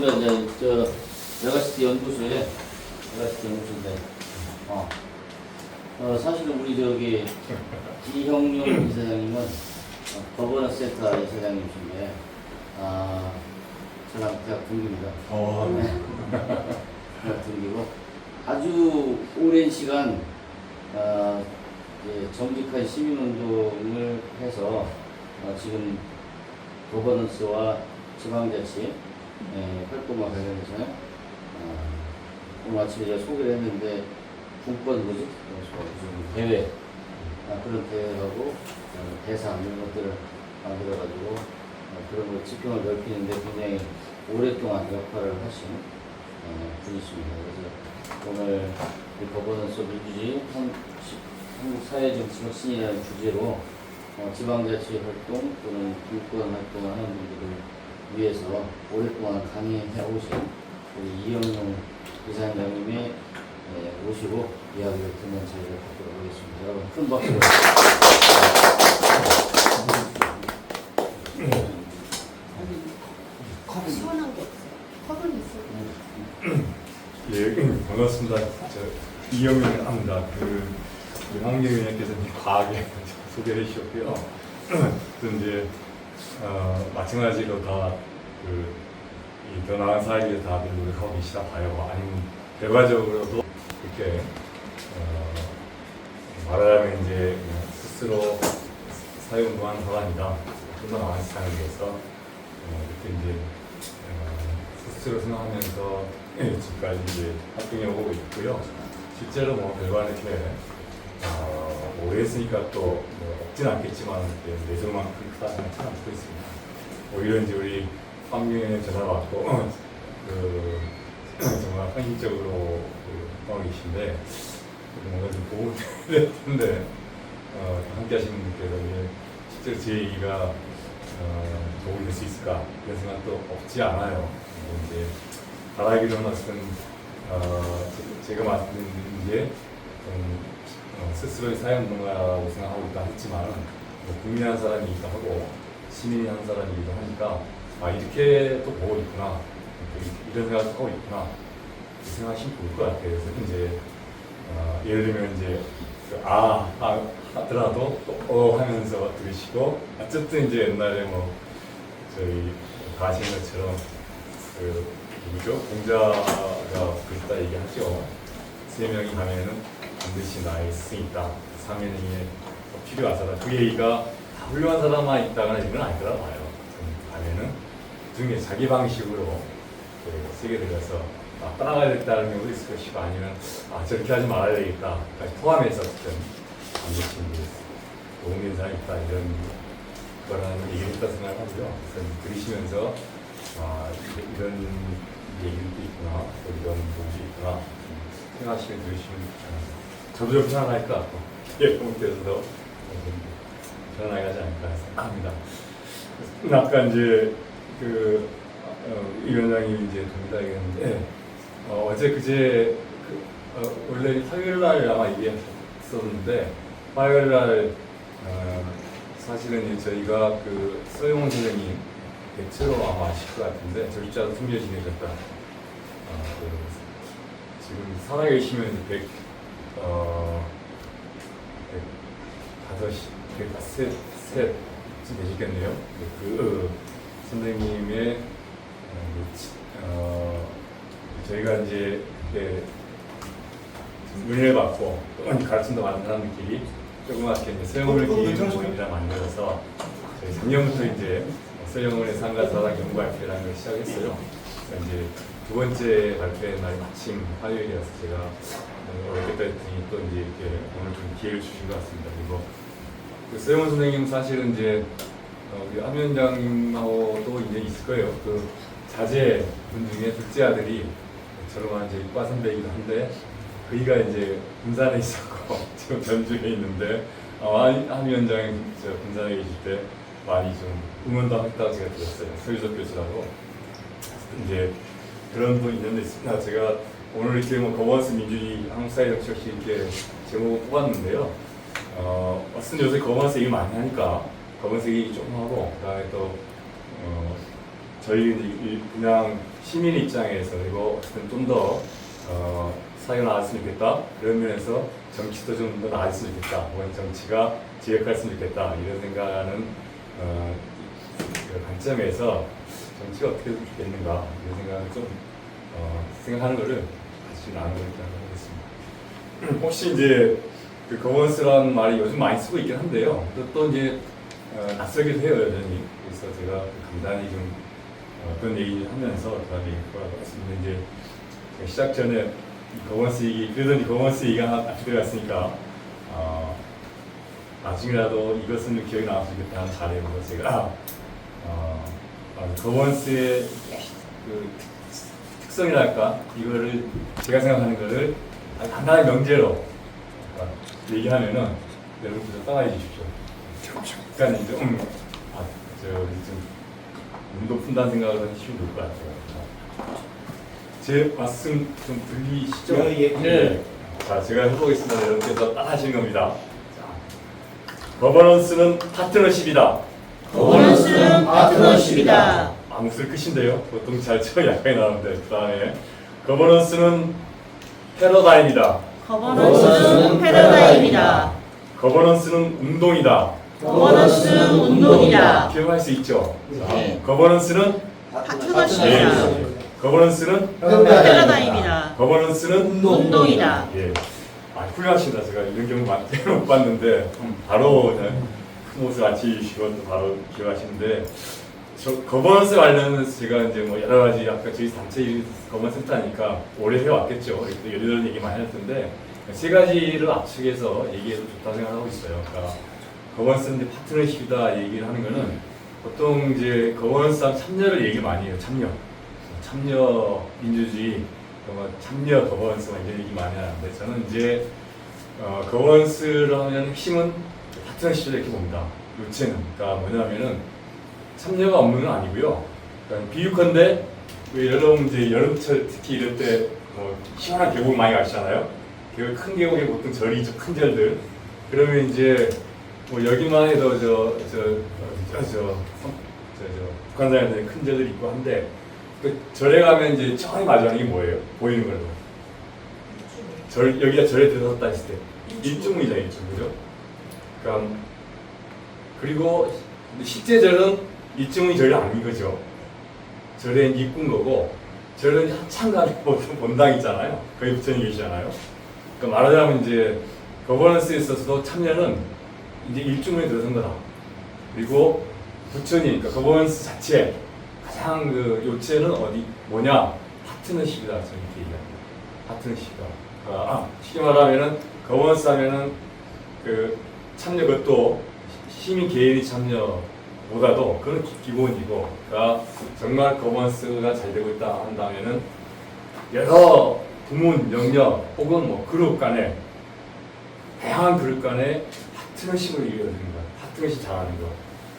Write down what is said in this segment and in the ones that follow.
우리가 이제 메가시티 연구소인데 사실은 우리 저기 이형용 이사장님은 거버넌스 센터 이사장님이신데 저랑 대학 동기입니다. 대학 동기고 아주 오랜 시간 이제 정직한 시민운동을 해서 지금 거버넌스와 지방자치 활동과 관련해서 오늘 아침에 제가 소개를 했는데 군권 무슨 대회 그런 대회하고 대상 이런 것들을 만들어가지고 그런 거 지평을 넓히는데 굉장히 오랫동안 역할을 하신 분이십니다. 그래서 오늘 거버넌스 민주주의 한국 사회정치혁신이라는 주제로 지방자치 활동 또는 군권 활동을 하는 분들을 위해서 오랫동안 강의해 오신 우리 이형용 이사장님의 모시고 이야기를 듣는 자리를 갖도록 하겠습니다. 여러분 큰 박수로. 시원한 게 없어요. 컵은 있어요. 예, 반갑습니다. 저 이영명입니다. 황경영님께서 과하게 소개해 주셨고요. 또 이제 마찬가지로 더 나은 사회를 다들 노력하고 계시다 봐요. 아니면 결과적으로도 이렇게 말하자면 이제 스스로 사회운동하는 사람이다. 좀 더 나은 세상을 위해서 이렇게 이제 스스로 생각하면서 지금까지 이제 활동해 오고 있고요. 실제로 뭐 결과는 이렇게 오래 했으니까 또 없진 않겠지만 내성만큼 크다는 잘 안고 있습니다. 오히려 이제 우리 환경에 전화 받고 정말 헌신적으로 활동하고 계신데 뭔가 좀 도움이 될 텐데 함께 하시는 분께서 실제로 제 얘기가 도움이 될 수 있을까 이런 생각도 없지 않아요. 이제 바라기로는 어쨌든 제가 말씀드린 게 스스로의 사회운동가라고 생각하고 있다 했지만 국민이 한 사람이기도 하고 시민이 한 사람이기도 하니까 이렇게 또 보고 있구나 이런 생각을 하고 있구나 생각하시면 좋을 것 같아요. 그래서 이제 예를 들면 이제 하더라도 또 하면서 들으시고 어쨌든 이제 옛날에 뭐 저희 다 아시는 것처럼 누구죠? 공자가 그랬다 얘기하죠. 3명이 가면은 반드시 나의 스승이 있다. 3명이 필요하잖아. 그 얘기가 다 훌륭한 사람만 있다거나 이런 건 아니더라 봐요. 가면은 중에 자기 방식으로 세계 들어가서 따라가야 되겠다는 경우도 있을 것이고 아니면 저렇게 하지 말아야 되겠다. 까지 포함해서 어쨌든 반드시 도움이 되는 사람이 있다. 이런 거라는 얘기를 했다 생각하고요. 그래서 들으시면서 이런 얘기도 있구나, 이런 부분이 있구나 생각하시면 들으시면 저도 좀 편안할 것 같고 공무대에서도 편안하게 하지 않을까 생각합니다. 아까 이제 이 위원장님이 이제 동의하겠는데 어제 그제 원래 화요일날 아마 얘기했었는데 화요일날 사실은 저희가 서영훈 선생님 대체로 아마 아실 것 같은데 절자로 숨겨 지내셨다. 지금 살아계시면 103쯤 되시겠네요. 그 선생님의 저희가 이제 은혜를 받고 가르침도 받은 사람들끼리 조그맣게 이제 서영훈을 기획하는 모임이랑 만들어서 저희 작년부터 이제 서영훈의 삶과 사랑 연구 발표라는 걸 시작했어요. 그래서 이제 두 번째 발표의 날 마침 화요일이라서 제가 어렵겠다 했더니 또 이제 이렇게 오늘 좀 기회를 주신 것 같습니다. 그리고 서영훈 선생님 사실은 이제 우리 한 위원장님하고도 이제 있을 거예요. 자제 분 중에 둘째 아들이 저랑 이제 과 선배이기도 한데 그이가 이제 군산에 있었고 지금 전주에 있는데 한 위원장이 군산에 계실 때 많이 좀 응원도 했다고 제가 들었어요. 서유석 교수라고. 이제 그런 분이 있는데 있습니다. 제가 오늘 이렇게 거버넌스 민주주의 한국사회정치혁신 이렇게 제목을 뽑았는데요. 어쨌든 요새 거버넌스 얘기 많이 하니까 거버넌스 얘기 좀 하고 그다음에 또 저희 그냥 시민 입장에서 그리고 좀 더 사회가 나았으면 좋겠다. 그런 면에서 정치도 좀 더 나았으면 좋겠다. 혹은 정치가 지역했으면 좋겠다. 이런 생각하는 그 관점에서 정치가 어떻게 되면 좋겠는가 이런 생각을 좀 생각하는 것을 같이 나누고자 하겠습니다. 혹시 이제 그 거버넌스라는 말이 요즘 많이 쓰고 있긴 한데요. 또 이제 낯설기도 해요 여전히. 그래서 제가 간단히 좀 어떤 얘기 하면서 그다음에 뭐라고 했습니다. 이제 시작 전에 거버넌스 얘기 그러더니 거버넌스 얘기가 하나 들어갔으니까 나중에라도 이것은 좀 기억이 나왔으면 좋겠다 하는 자리에서 제가 거버넌스의 그 특성이랄까 이거를 제가 생각하는 거를 간단한 명제로 얘기하면은 여러분들 따라해 주십시오. 그러니까 이제 좀 운동 푼다는 생각을 하시면 좋을 것 같아요. 제 말씀 좀 들리시죠? 네. 자, 제가 해보겠습니다. 여러분께서 따라하시는 겁니다. 거버넌스는 파트너십이다. 거버넌스는 파트너십이다. 목소리 크신데요? 보통 잘 쳐 약하게 나오는데 그 다음에 거버넌스는 패러다임이다. 거버넌스는 패러다임이다. 거버넌스는 운동이다. 거버넌스는 운동이다. 기억할 수 있죠? 네. 거버넌스는 파트너십이다. 거버넌스는 패러다임이다. 거버넌스는 운동이다. 예. 훌륭하십니다. 제가 이런 경우 많이 못 봤는데 바로 큰 옷을 맞추시고 또 바로 기억하시는데 거버넌스 관련해서 제가 이제 뭐 여러 가지 아까 저희 단체 거버넌스 센터니까 오래 해왔겠죠. 이런 얘기 많이 했는데 세 가지를 압축해서 얘기해도 좋다고 생각하고 있어요. 그러니까 거버넌스인데 파트너십이다 얘기를 하는 거는 보통 이제 거버넌스랑 참여를 얘기 많이 해요. 참여 민주주의, 참여 거버넌스 이런 얘기 많이 하는데 저는 이제 거버넌스를 하면 핵심은 파트너십이다 이렇게 봅니다. 요체는 그러니까 뭐냐면은 참여가 없는 건 아니고요. 그러니까 비유컨대 왜 여러분 이제 여름철 특히 이럴 때 뭐 시원한 계곡 많이 가시잖아요. 큰 계곡에 보통 절이죠, 큰 절들. 그러면 이제 뭐 여기만 해도 북한산에 큰 절들이 있고 한데 그 절에 가면 이제 처음에 마주하는 게 뭐예요? 보이는 거로. 여기가 절에 들어섰다 했을 때 일중이죠, 그죠? 그러니까 그리고 실제 절은 일중이 절이 아닌 거죠. 절에 이꾼 거고 절은 한참 가면 본당 있잖아요. 거기 부처님 계시잖아요. 그러니까 말하자면 이제 거버넌스에 있어서도 참여는 이제 일중에 들어선 거다. 그리고 부처님, 그러니까 거버넌스 자체 가장 그 요체는 뭐냐? 파트너십이다. 저는 이렇게 얘기합니다. 파트너십이다. 쉽게 말하면은 거버넌스 하면은 그 참여 그것도 시민 개인의 참여보다도 그건 기본이고, 그러니까 정말 거버넌스가 잘 되고 있다 한다면은 여러 부문, 영역 혹은 뭐 그룹 간에 다양한 그룹 간에 파트너십을 이루어지는 것, 파트너십 잘하는 것,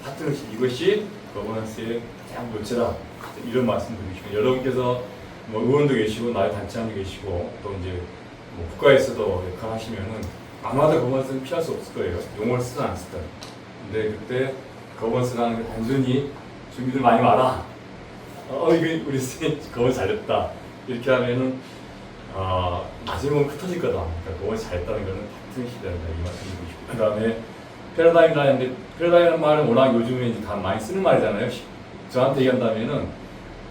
파트너십 이것이 거버넌스의 가장 요체다. 이런 말씀 드리고 싶어요. 여러분께서 뭐 의원도 계시고 나의 단체장도 계시고 또 이제 뭐 국가에서도 역할하시면은 아마도 거버넌스는 피할 수 없을 거예요. 용어를 쓰든 안 쓰든. 근데 그때 거버넌스라는 게 단순히 주민들 많이 와라. 이거 우리 선생님 거버넌스 잘했다. 이렇게 하면은 마지막은 흩어질 거다. 그러니까 거버넌스 잘했다는 거는 파트너십이다. 이 말씀 드리고 싶고. 그 다음에 패러다임이라는데 패러다임이라는 말은 워낙 요즘에 이제 다 많이 쓰는 말이잖아요. 저한테 얘기한다면은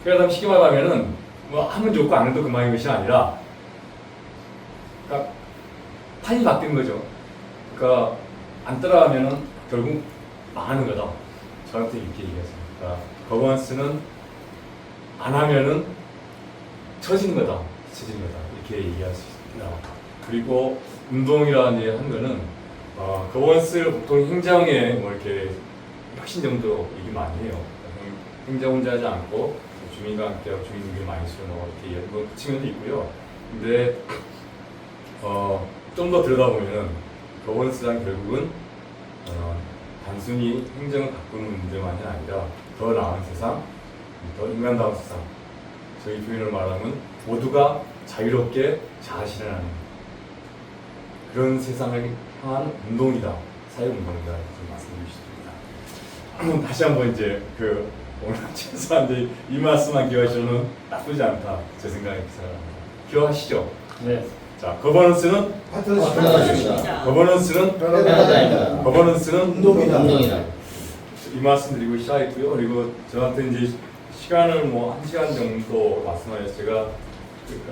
패러다임 쉽게 말하면은 뭐 하면 좋고 안 해도 그만인 것이 아니라 그러니까 판이 바뀐 거죠. 그러니까 안 따라가면은 결국 망하는 거다. 저한테 이렇게 얘기했어요. 그러니까 거버넌스는 안 하면은 처지는 거다. 처지는 거다. 이렇게 얘기할 수 있습니다. 그리고 운동이라는 얘기 한 거는 거버넌스를 보통 행정에 뭐 이렇게 혁신 정도 얘기 많이 해요. 행정 혼자 하지 않고 주민과 함께하고 주민 의견 많이 수렴하고 이렇게 이런 그 측면도 있고요. 근데 좀 더 들여다보면 거버넌스란 결국은 단순히 행정을 바꾸는 문제만이 아니라 더 나은 세상, 더 인간다운 세상, 저희 표현을 말하면 모두가 자유롭게 잘 실현하는 그런 세상을 향한 운동이다, 사회운동이다 이렇게 말씀드리고 싶습니다. 다시 한번 이제 오늘 최소한 이제 이 말씀만 기억하시면 나쁘지 않다. 제 생각에 생각합니다. 기억하시죠? 네. 자, 거버넌스는 파트너십니다. 거버넌스는 패러다임이다. 거버넌스는 운동이다. 이 말씀 드리고 시작했고요. 그리고 저한테 이제 시간을 뭐 1시간 정도 말씀하셔서 제가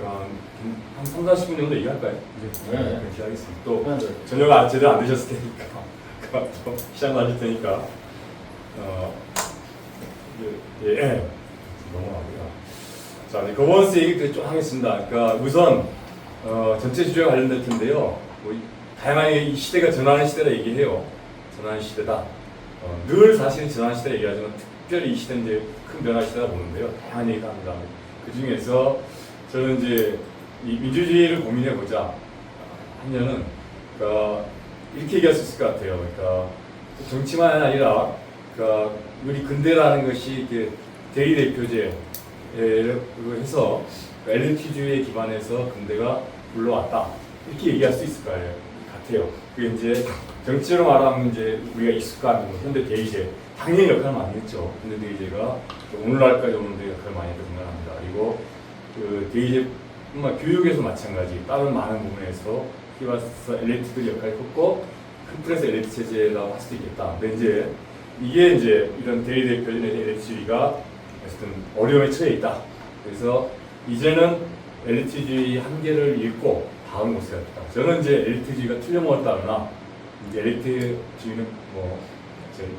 한 3, 40분 정도 얘기할까요? 이제 네. 그렇게 시작하겠습니다. 또 네. 저녁 제대로 안 드셨을 테니까 또 시작 하실 테니까 넘어가고요. 자, 이제 거버넌스 얘기 좀 하겠습니다. 그러니까 우선 전체 주제와 관련될 텐데요. 뭐 다양하게 이 시대가 전환의 시대라 얘기해요. 전환의 시대다. 늘 사실은 전환의 시대 얘기하지만 특별히 이 시대는 이제 큰 변화 시대가 보는데요. 다양한 얘기를 합니다. 그 중에서 저는 이제 이 민주주의를 고민해 보자 하면은 그러니까 이렇게 얘기할 수 있을 것 같아요. 그러니까 정치만 아니라 그러니까 우리 근대라는 것이 이렇게 대의대표제로 해서 엘리트주의에 기반해서 근대가 불러왔다 이렇게 얘기할 수 있을 거예요. 같아요. 그게 이제 정치로 말하면 이제 우리가 익숙한 현대 대의제 당연히 역할을 많이 했죠. 현대 대의제가 오늘날까지 오는데 역할을 많이 했다고 생각합니다. 그리고 그 대의제뿐만 교육에서 마찬가지 다른 많은 부분에서 키워서 엘리트들이 역할을 했고 큰 틀에서 엘리트 체제라고 할 수도 있겠다. 근데 이제 이게 이제 이런 대의대표전의 엘리트주의가 어쨌든 어려움에 처해 있다. 그래서 이제는 엘리트주의 한계를 잃고 다음 곳에 갔다. 저는 이제 엘리트주의가 틀려먹었다거나 이제 엘리트주의는 뭐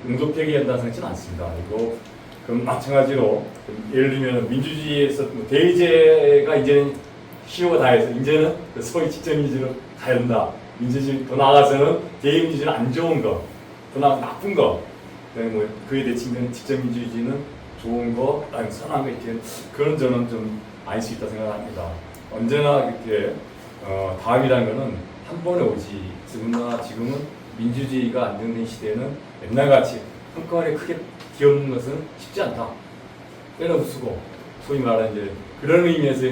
용접되게 한다는 생각지는 않습니다. 그리고 그럼 마찬가지로 예를 들면 민주주의에서 뭐 대의제가 이제는 시효가 다해서 이제는 소위 직접민주주의로 가야 된다. 민주주의 더 나아가서는 대의민주주의는 안 좋은 거, 더 나쁜 거. 뭐 그에 대칭되는 직접민주주의는 좋은 거, 아니 선한 거 이렇게 그런 저는 좀 아닐 수 있다 생각합니다. 언제나 그렇게 다음이라는 거는 한 번에 오지. 지금은 민주주의가 안정된 시대에는 옛날같이 한꺼번에 크게 기업는 것은 쉽지 않다. 빼놓으시고 소위 말하는 이제 그런 의미에서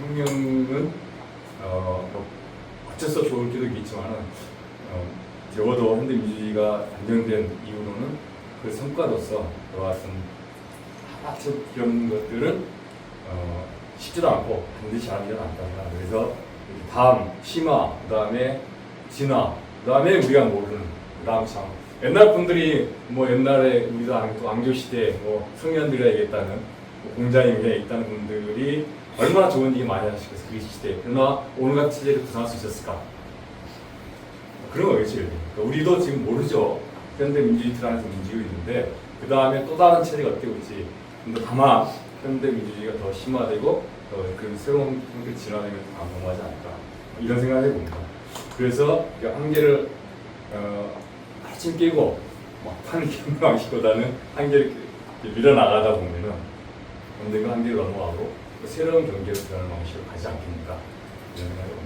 혁명은 뭐 어쩔 수 없이 좋을 때도 있겠지만은 적어도 현대 민주주의가 안정된 이후로는 그 성과로서 그와 같은 하나씩 기업는 것들은 쉽지도 않고 반드시 하기는 않다. 그래서 다음 심화, 그 다음에 진화, 그 다음에 우리가 모르는 그 다음 참 옛날 분들이 뭐 옛날에 우리도 왕조 시대 뭐 성현들이라 얘기했다는 뭐 공자님이 있다는 분들이 얼마나 좋은 얘기 많이 하시겠어요. 그 시대. 그러나 오늘같은 시대를 구상할 수 있었을까? 그런 거겠죠. 그러니까 우리도 지금 모르죠. 현대 민주주의 틀 안에서 민주주의 있는데 그 다음에 또 다른 체제가 어떻게 올지. 근데 다만 현대 민주주의가 더 심화되고 그 새로운 형태 진화되면 더 안정하지 않을까 이런 생각을 해봅니다. 그래서 그 한계를 아침 깨고 막판을 경험하기보다는 한계를 밀어나가다 보면은 언젠가 한계를 넘어가고 새로운 경계로 들어가는 방식으로 가지 않겠는가 이런 생각을 합니다.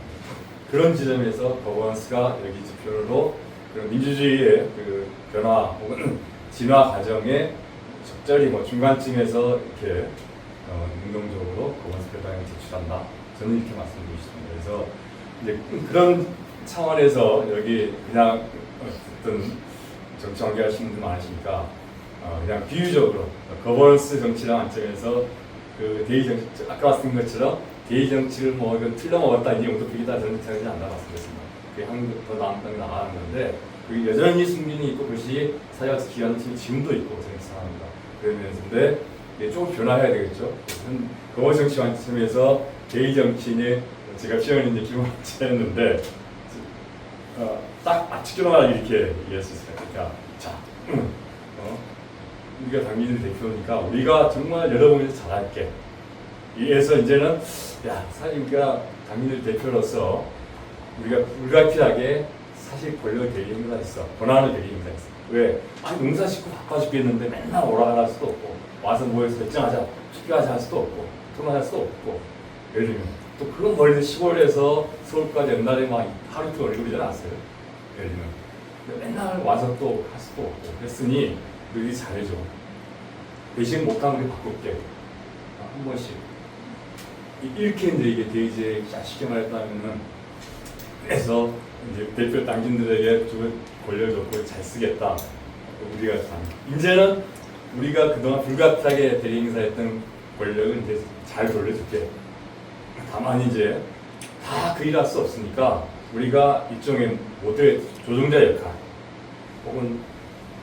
그런 지점에서 거버넌스가 여기 지표로 민주주의의 그 변화 혹은 진화 과정에 적절히 뭐 중간쯤에서 이렇게 능동적으로 거버넌스 패러다임을 제출한다. 저는 이렇게 말씀드리고 싶습니다. 그래서 이제 그런 차원에서 여기 그냥 어떤 정치 관계하시는 분들 많으시니까 그냥 비유적으로 거버넌스 정치라는 관점에서 그 대의 정치 아까 말씀드린 것처럼 대의 정치를 뭐 이건 틀려 먹었다 이제 용도픽이다 저는 생각하지 않나 말씀드렸습니다. 그게 한국 더 나가는 건데 그 여전히 승진이 있고 그것이 사회학에서 기여하는 팀이 지금도 있고 저는 생각합니다. 그러면서인데 이게 조금 변화해야 되겠죠. 거버넌스 정치 관점에서 대의 정치인의 제가 시험을 이제 기본체였는데 딱 맞추기로만 이렇게 이해할 수 있어요. 그러니까 자, 우리가 당민의 대표니까 우리가 정말 여러분에서 잘할게. 이래서 이제는 사실 우리가 당민의 대표로서 우리가 불가피하게 사실 권력을 대리 행사가 있어. 권한을 대리 행사가 있어. 왜? 아니 농사 짓고 바빠 죽겠는데 맨날 오라 할 수도 없고 와서 모여서 결정하자, 투표하자 할 수도 없고 토론할 수도 없고 예를 들면 또 그런 멀리 시골에서 서울까지 옛날에 막 하루 이틀 걸리고 그러지 않았어요. 예를 들면 맨날 와서 또 할 수도 없고 그랬으니 너희들이 잘해줘. 대신 못한 우리 바꿀게. 한 번씩 이렇게 이제 이게 대의제 쉽게 말했다면은 그래서 이제 대표 당신들에게 좀 권력을 줬고 잘 쓰겠다. 우리가 참 이제는 우리가 그동안 불가피하게 대리행사했던 권력을 이제 잘 돌려줄게. 다만 이제 다 그 일할 수 없으니까 우리가 일종의 모델 조종자 역할 혹은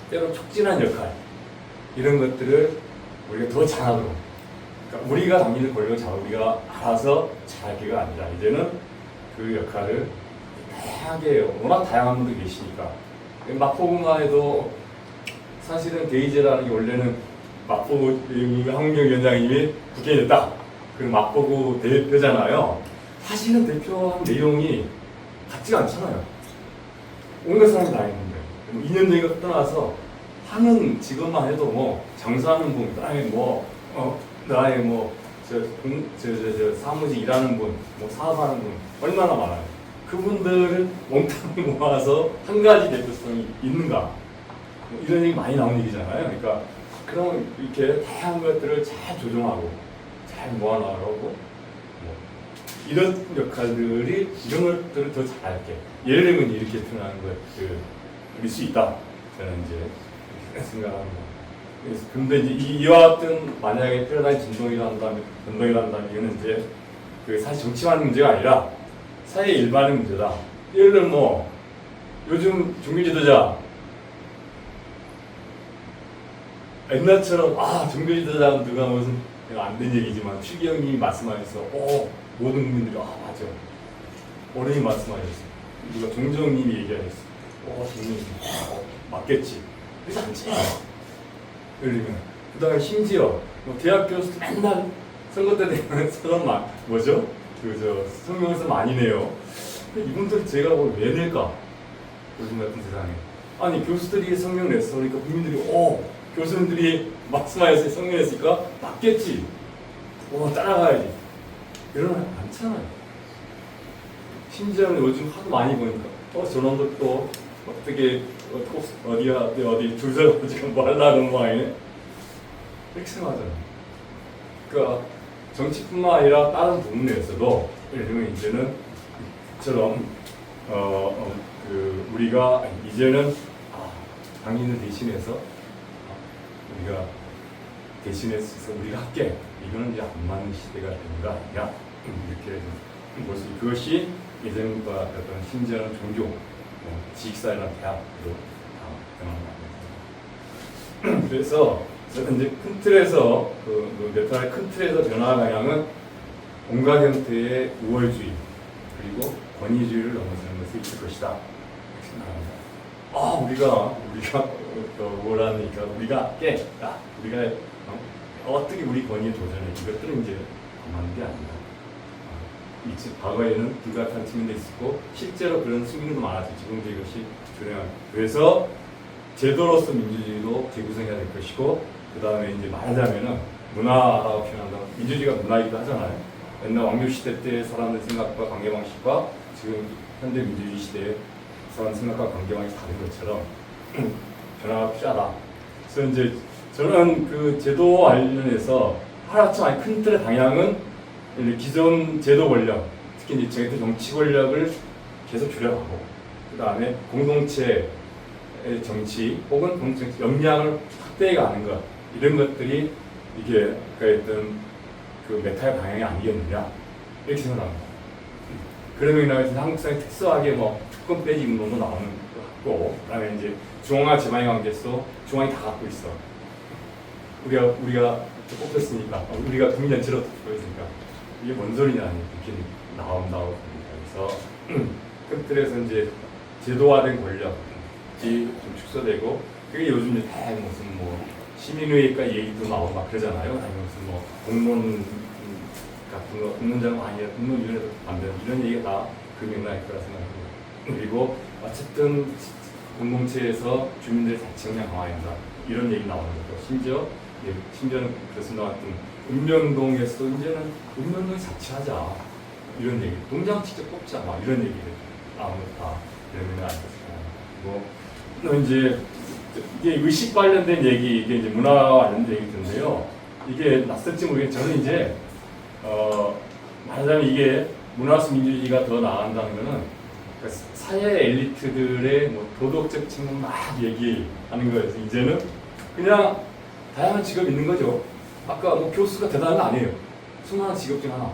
때로 촉진한 역할 이런 것들을 우리가 더 잘하도록, 그러니까 우리가 당기는 권력을 잘 우리가 알아서 잘하기가 아니라 이제는 그 역할을 다양하게, 워낙 다양한 분들이 계시니까. 마포구마에도 사실은 데이제라는 게 원래는 마포구 환경위원장님이 국회에 됐다. 그리고 마포구 대표잖아요. 사실은 대표한 내용이 같지가 않잖아요. 온갖 사람이 다 있는데 2년 전인가 떠나서 하는 직업만 해도 뭐 장사하는 분, 나의 사무직 일하는 분, 뭐 사업하는 분 얼마나 많아요. 그분들을 몽땅 모아서 한 가지 대표성이 있는가? 뭐 이런 얘기 많이 나오는 얘기잖아요. 그러니까 그럼 이렇게 다양한 것들을 잘 조정하고 잘 모아나가고 뭐 이런 역할들이 이런 것들을 더 잘할게. 예를 들면 이렇게 표현하는 것들일 수 있다. 저는 이제 생각합니다. 근데 이제 이와 같은 만약에 필요한 진동이라 한다면, 변동이라 한다면 이거는 이제 그 사실 정치만 문제가 아니라 사회 일반의 문제다. 예를 들면 뭐 요즘 종교 지도자 옛날처럼 종교 지도자는 누가 무슨 안 된 얘기지만 추기경님이 말씀하셔서 모든 국민들이 맞아. 어른이 말씀하셨어. 누가 종정님이 얘기하셨어. 종정님 맞겠지. 그래서 안 치. 예를 들면 그다음에 심지어 뭐 대학 교수도 맨날 선거 때 되면 서론 성명에서 많이 내요. 이분들 제가 왜 낼까? 요즘 같은 세상에. 아니 교수들이 성명 냈어. 그러니까 국민들이 교수님들이 말씀하셨으니 성명 냈으니까 맞겠지. 따라가야지. 이러면 않잖아요. 심지어는 요즘 하도 많이 보니까 저놈들 또 어떻게 어디 줄 서서 지금 뭐 하려는 모양이네. 이렇게 생각하잖아요. 그러니까 정치뿐만 아니라 다른 부분에서도 예를 들면 이제는 우리가 이제는 당인을 대신해서 우리가 대신해서 우리가 할게. 이거는 이제 안 맞는 시대가 되는 거 아니냐 이렇게 볼 수 있고, 그것이 예전과 어떤 심지어는 종교, 지식사회나 대학으로 다 변화합니다. 그래서 저는 이제 큰 틀에서 메타의 큰 틀에서 변화 방향은 온갖 형태의 우월주의 그리고 권위주의를 넘어서는 것이 있을 것이다. 생각합니다. 우리가 뭐라니까 우리가 어떻게 우리 권위에 도전해, 이것들은 이제 가만한 게 아니다. 과거에는 불가피한 측면도 있었고 실제로 그런 측면도 많았죠. 지금도 이것이 주량한. 그래서 제도로서 민주주의도 재구성해야 될 것이고, 그 다음에 이제 말하자면은 문화라고 표현한다면 민주주의가 문화이기도 하잖아요. 옛날 왕조 시대 때 사람들 생각과 관계 방식과 지금 현대 민주주의 시대의 사람 생각과 관계 방식이 다른 것처럼 변화가 필요하다. 그래서 이제 저는 그 제도 관련해서 하나쯤 큰 틀의 방향은 기존 제도 권력, 특히 이제 정치 권력을 계속 줄여가고, 그 다음에 공동체의 정치 혹은 공동체 역량을 확대해가는 것, 이런 것들이 이게 어떤 그 메타의 방향이 아니겠느냐 이렇게 생각합니다. 그런 맥락에서 한국 사회 특수하게 특권 빼기 운동도 나오는 것 같고, 그다음에 이제 중앙과 지방의 관계에서 중앙이 다 갖고 있어. 우리가 뽑혔으니까, 우리가 국민 전체로 뽑혔으니까 이게 뭔 소리냐 이렇게 나온다고 봅니다. 그래서 큰 틀에서 이제 제도화된 권력이 좀 축소되고, 그게 요즘 이제 다 무슨 시민의회가 얘기도 나오고 막 그러잖아요. 아니면 무슨 공론 같은 거, 공론장 아니라 공론위원회도 만드는 이런 얘기가 다 그 맥락일 거라 생각합니다. 그리고 어쨌든 공동체에서 주민들의 자치력량 강화한다 이런 얘기 나오는 거고, 심지어는 그렇습니다. 같은 읍면동에서도 이제는 읍면동에 자치하자 이런 얘기, 동장 직접 뽑자 막 이런 얘기를 나오는 다 그런 맥락 아니겠습니까? 그리고 이제 이게 의식 관련된 얘기, 이게 이제 문화와 관련된 얘기인데요. 이게 낯설지 모르겠지만 저는 이제 말하자면 이게 문화수 민주주의가 더 나아간다는 거는 그러니까 사회 엘리트들의 도덕적 측면 막 얘기하는 거예요. 이제는 그냥 다양한 직업이 있는 거죠. 아까 뭐 교수가 대단한 거 아니에요. 수많은 직업 중 하나.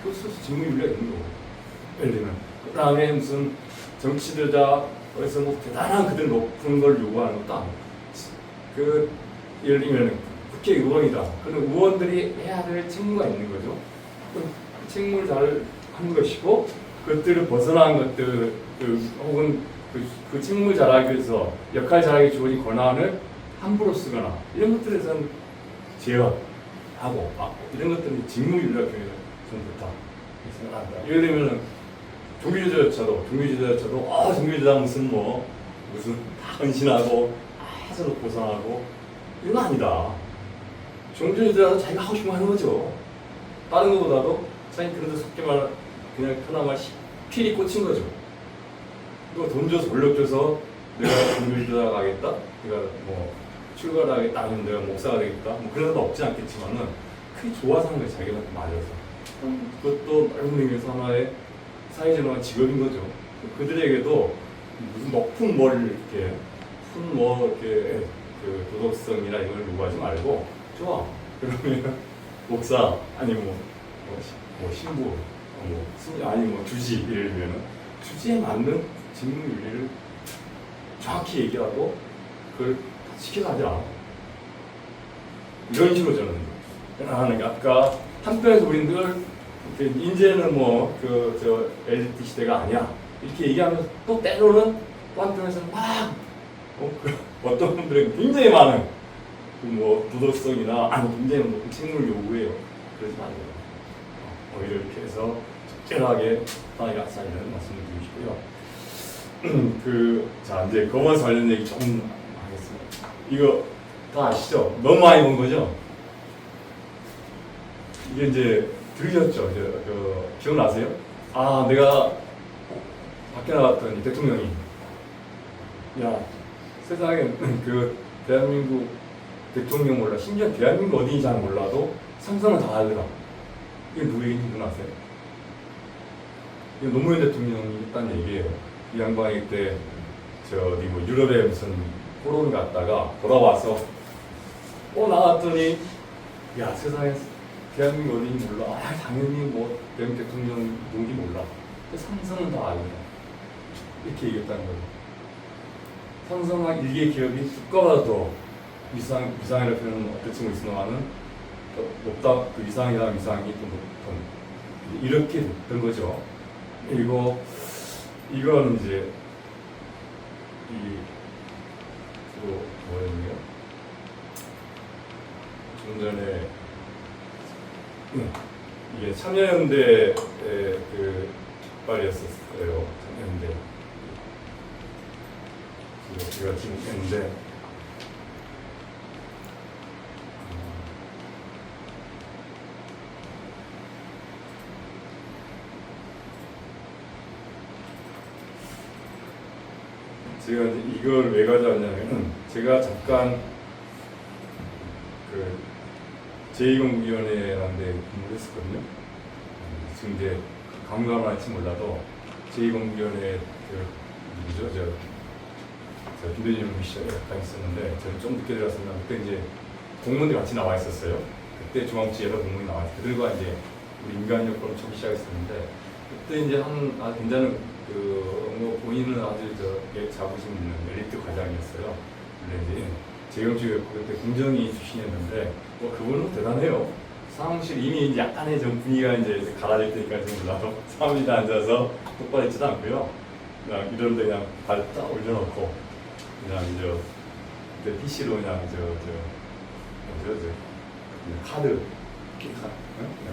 교수 직무윤리가 있는 거고. 예를 들면 그 다음에 무슨 정치들자 어디서 뭐 대단한 그들 높은 걸 요구하는 것도 아니고 그 예를 들면 국회의원이다. 그런 의원들이 해야 될 책무가 있는 거죠. 그 책무를 잘 하는 것이고 그것들을 벗어난 것들 혹은 그 책무 잘하기 위해서 역할 잘하기 좋은 권한을 함부로 쓰거나 이런 것들에서는 제어하고 막고 이런 것들은 직무윤리가 굉장히 좀 좋다 생각합니다. 예를 들면 종교지도자도 종교지도자 무슨 다 헌신하고 하서로 보상하고 이건 아니다. 종교지도자도 자기가 하고 싶은 거 하는 거죠. 다른 것보다도 자기 그런 데 속게 말 그냥 그나마 필이 꽂힌 거죠. 이거 돈 줘서 권력 줘서 내가 종교지도자가 하겠다, 내가 뭐 출가를 하겠다, 아니면 내가 목사가 되겠다, 뭐 그런 것도 없지 않겠지만은 크게 좋아서 하는 거예요. 자기가 맞아서. 그것도 넓은 의미에서 하나의 사회적인 직업인 거죠. 그들에게도 무슨 높은 이렇게 이렇게 그 도덕성이나 이걸 요구하지 말고 좋아. 그러면 목사 아니면 뭐 신부 아니 뭐 주지 예를 들면 주지에 맞는 직무윤리를 정확히 얘기하고 그걸 지켜가자. 이런 식으로 저는 하는 게 아까 한편에서 우리는 늘 이제는 저 엘리트 시대가 아니야 이렇게 얘기하면서 또 때로는 또 한편에서는 막 어떤 분들은 굉장히 많은 도덕성이나 굉장히 높은 책무를 요구해요. 그러지 말고 이렇게 해서 적절하게 하나의 아사이라는 말씀을 드리시고요. 자 이제 거머스 관련 얘기 조금 하겠습니다. 이거 다 아시죠? 너무 많이 본 거죠? 이게 이제 들으셨죠? 기억나세요? 내가 밖에 나갔더니 대통령이 야 세상에 대한민국 대통령 몰라 심지어 대한민국 어디인지 잘 몰라도 삼성은 다 알더라. 이게 누구 얘기인지 누구 아세요? 이거 노무현 대통령이 했다는 얘기예요. 이 양반이 그때 유럽에 무슨 포럼 갔다가 돌아와서 나왔더니 야 세상에 대한민국 어디인지 몰라. 당연히 대한민국 대통령 누군지 몰라. 삼성은 다 알더라. 이렇게 얘기했다는 거예요. 삼성한 일개 기업이 주가보다도 위상이라고 표현은 어떤 친구 있으면은 높다, 그 위상이랑 위상이 또 높던 이렇게 된 거죠. 그리고 이건 이제 뭐였냐? 좀 전에 이게 참여연대의 빨이었었어요. 참여연대. 제가 지금 했는데 제가 이제 이걸 왜 가져왔냐면은 제가 잠깐 제2공부위원회라는 데 근무를 했었거든요. 지금 이제 감각을 할지 몰라도 제2공부위원회 누구죠? 김대중 시절에 약간 있었는데 저는 좀 늦게 들어갔습니다. 그때 이제 공무원들이 같이 나와 있었어요. 그때 중앙지에서 공무원이 나와 있어요. 그들과 이제 우리 인간여권을 처음 시작했었는데 그때 이제 굉장히 본인은 아주 자부심 있는 엘리트 과장이었어요. 근데 이제 재경주였고 그때 공정위 출신이었는데 그분은 대단해요. 사무실 이미 이제 약간의 좀 분위기가 이제 가라질 때니까 좀 몰라도 사무실에 앉아서 똑바로 있지도 않고요. 그냥 이런데 그냥 발 딱 올려놓고 그냥 그때 PC로 그냥 카드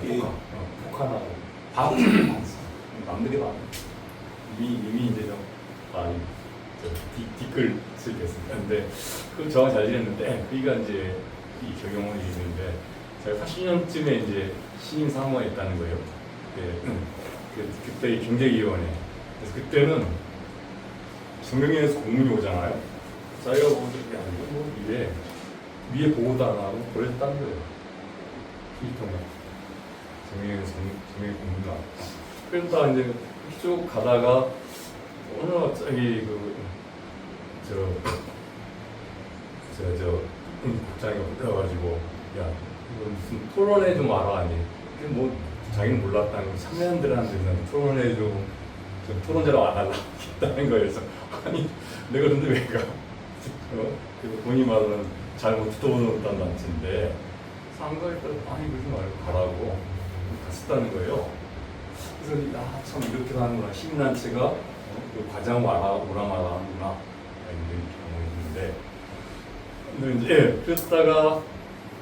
게임 포카나 밥 남들이 봐. 이미 이제 댓글 쓰겠습니다. 근데 그 저랑 잘 지냈는데 그가 이제 이 경영원이 있는데 제가 40년쯤에 이제 신임 사무관에 있다는 거예요. 그때 경제위원회. 그래서 그때는 정경련에서 공문이 오잖아요. 자기가 보고 이게 위에 보고도 안 하고 보냈다는 거예요. 필통에 정경련에서 공문도 안 하고. 그러다 이제 쭉 가다가 어느 갑자기 국장이 올려가지고 야 이거 무슨 토론회 좀 와라 아니 근데 뭐 자기는 몰랐다는 거 참여연들한테는 토론회 좀 토론제로 와달라고 했다는 거예요. 그래서 아니 내가 근데 왜 가? 그래서 본인이 말하는 잘못 듣어보는 단체인데 상가에 따라 아니 그러지 말고 가라고 갔었다는 거예요. 그래서 참 이렇게 하는구나. 시민단체가 그 과장 오라 마라 하는구나 이런 경험이 있는데 근데 이제 그랬다가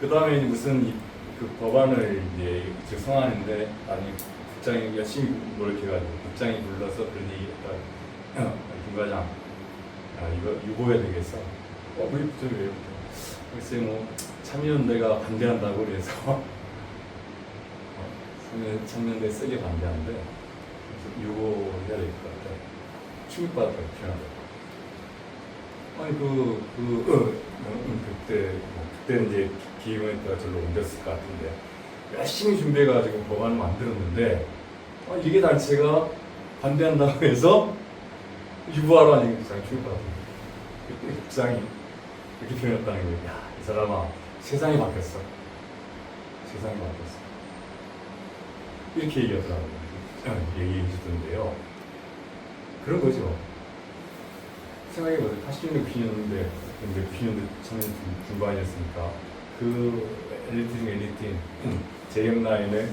그 다음에 무슨 그 법안을 이제 작성하는데 아니 국장이 열심히 노력해가지고 국장이 불러서 그런 얘기했다. 김 과장 이거 유보해야 되겠어. 왜 붙여 왜 붙여? 글쎄 뭐 참여연대가 반대한다고 그래서 참여연대 세게 반대하는데 그래서 유보해야 될 것 같아. 충격받을 것 같아. 아니 그때 이제 기획원에다가 절로 옮겼을 것 같은데 열심히 준비해가지고 법안을 만들었는데 이게 단체가 반대한다고 해서 유보하라는 국장이 충격받았어요. 그때 국장이 이렇게 표현했다는 거예요. 야, 이 사람아 세상이 바뀌었어. 세상이 바뀌었어. 이렇게 얘기하더라고요. 얘기해 주던데요. 그런 거죠. 생각해보세요. 80년대, 90년대, 근데 90년대 처음 중반이었으니까 그 엘리트 중 엘리트인 제형라인에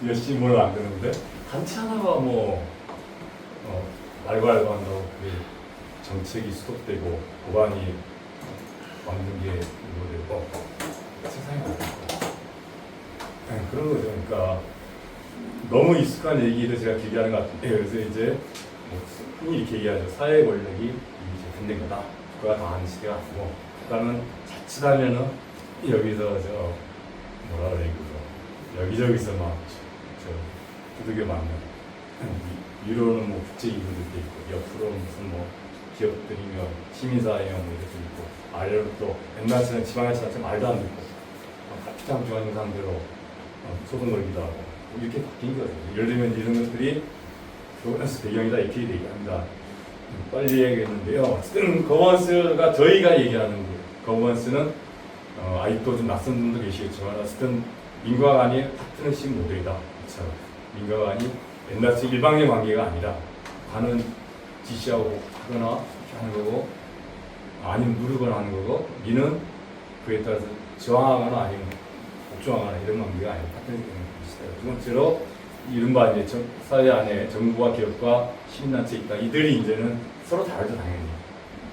열심히 뭘 만드는데 단체 하나가 뭐 말고 한다고 그 정책이 수독되고 법안이 만든 게 이거되고 세상이 바뀌었고 그런 거죠. 그러니까 너무 익숙한 얘기를 제가 길게 하는 것 같은데 그래서 이제 흔히 이렇게 얘기하죠. 사회 권력이 이제 끝낸 거다. 국가가 다 하는 시대가 아니고 국가는 자칫하면은 여기서 뭐라 그래 여기저기서 막 두들겨 맞는 위로는 뭐 국제기구들도 있고 옆으로는 무슨 뭐 기업들이며 시민사회형 이것도 있고 아래로 또 옛날처럼 지방에서는 말도 안 듣고 가피탕 중앙 상대로 소송 걸기도 하고 이렇게 바뀐 거죠. 예를 들면 이런 것들이 거버넌스 배경이다 이렇게 얘기합니다. 빨리 얘기했는데요. 어쨌든 거버넌스가 저희가 얘기하는 거버넌스는 아직도 좀 낯선 분도 계시겠지만 어쨌든 민과 간의 파트너십 모델이다. 그렇죠. 민과 간이 옛날처럼 일방적 관계가 아니라 관은 지시하고 하거나 이렇게 하는 거고 아니면 누르거나 하는 거고 민은 그에 따라서 저항하거나 아니면 복종하거나 이런 관계가 아니라 파트너십 관계다. 두 번째로 이른바 이제 사회 안에 정부와 기업과 시민단체 있다. 이들이 이제는 서로 다르죠, 당연히.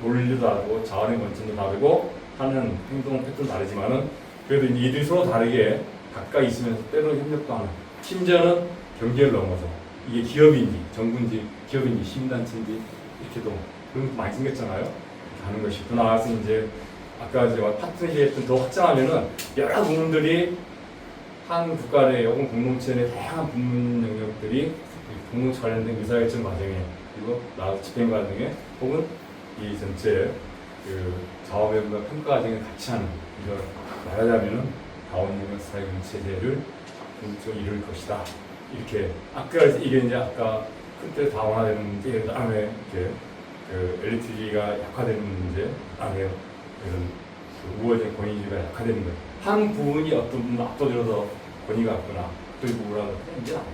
논리도 다르고 자원의 원천도 다르고 하는 행동 패턴도 다르지만은 그래도 이제 이들이 서로 다르게 가까이 있으면서 때로 협력도 하는. 심지어는 경계를 넘어서 이게 기업인지 정부인지 기업인지 시민단체인지 이렇게도 그런 것도 많이 생겼잖아요. 이렇게 하는 것이 또 나와서 이제 아까 제가 파트너십을 더 확장하면은 여러 부문들이 한 국가 내 혹은 공동체 내 다양한 부문 영역들이 공동체 관련된 의사결정 과정에 그리고 나도 집행 과정에 혹은 이 전체 그 자원배분과 평가 과정에 같이 하는 이걸 말하자면은 다원융합 사회공동 체제를 좀 이룰 것이다. 이렇게 아까 이게 이제 아까 그때 다원화되는 문제, 그다음에 이렇게 그 엘리트주의가 약화되는 문제, 그다음에 이런 그 우호적 권위주의가 약화되는 것. 한 부분이 어떤 부분 압도적으로 더 권위가 없거나 또 누구라도 이제 안 돼요.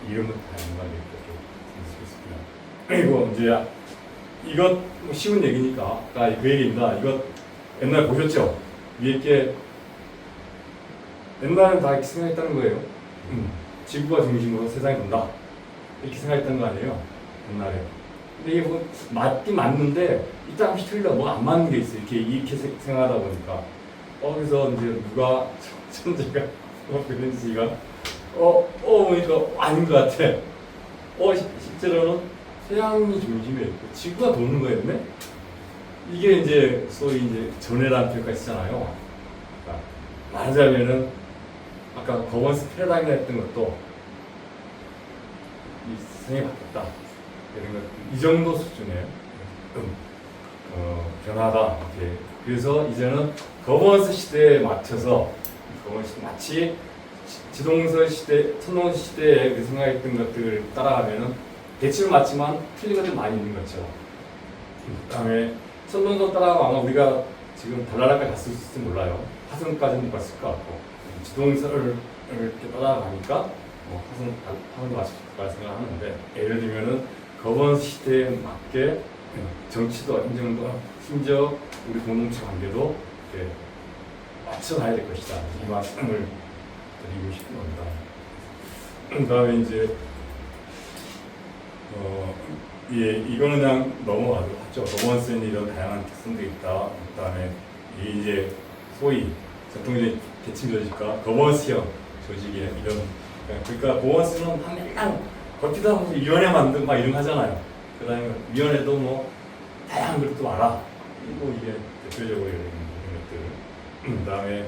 이런 것 다 연관되어 있겠습니다. 그리고 이제 이것 뭐 쉬운 얘기니까 아까 그 얘기입니다. 이것 옛날 보셨죠? 위에 게 옛날엔 다 이렇게 생각했다는 거예요. 지구가 중심으로 세상이 돈다 이렇게 생각했던 거 아니에요? 옛날에. 근데 이게 뭐 맞긴 맞는데 이따 한씩 틀려 뭐 안 맞는 게 있어. 이렇게 생각하다 보니까 그래서 이제 누가 천재가 베렌스가 보니까 아닌 것 같아. 실제로는 태양이 중심에 있고 지구가 도는 거였네. 이게 이제 소위 이제 전해라는 표현까지 쓰잖아요. 그러니까 말하자면은 아까 거버넌스 패러다임이라 했던 것도 이 세상이 바뀌었다. 이런 것, 이 정도 수준의 변화다. 이렇게. 그래서 이제는 거버넌스 시대에 맞춰서 거버넌스 마치 지동서 시대, 천동서 시대에 그 생각했던 것들을 따라가면은 대체로 맞지만 틀린 것들 많이 있는 거죠. 그다음에 천문도 따라가면 아마 우리가 지금 달나라까지 갔을 수 있을지 몰라요. 화성까지는 못 갔을 것 같고 지동설을 이렇게 따라가니까 화성도 갔을 거라 생각하는데 예를 들면은 거번 시대에 맞게 정치도 행정도 심지어 우리 공동체 관계도 이렇게 맞춰가야 될 것이다. 이 말씀을 드리고 싶은 겁니다. 그다음에 이제 예, 이거는 그냥 넘어가도록 하죠. 거버넌스에는 이런 다양한 특성들이 있다. 그다음에 이제 소위 전통적인 계층 조직과 거버넌스형 조직의 이런 그러니까 거버넌스는 맨날 걷기도 하면서 위원회 만들고 막 이런 거 하잖아요. 그다음에 위원회도 뭐 다양한 것도 알아. 뭐 이게 대표적으로 이런 것들. 그다음에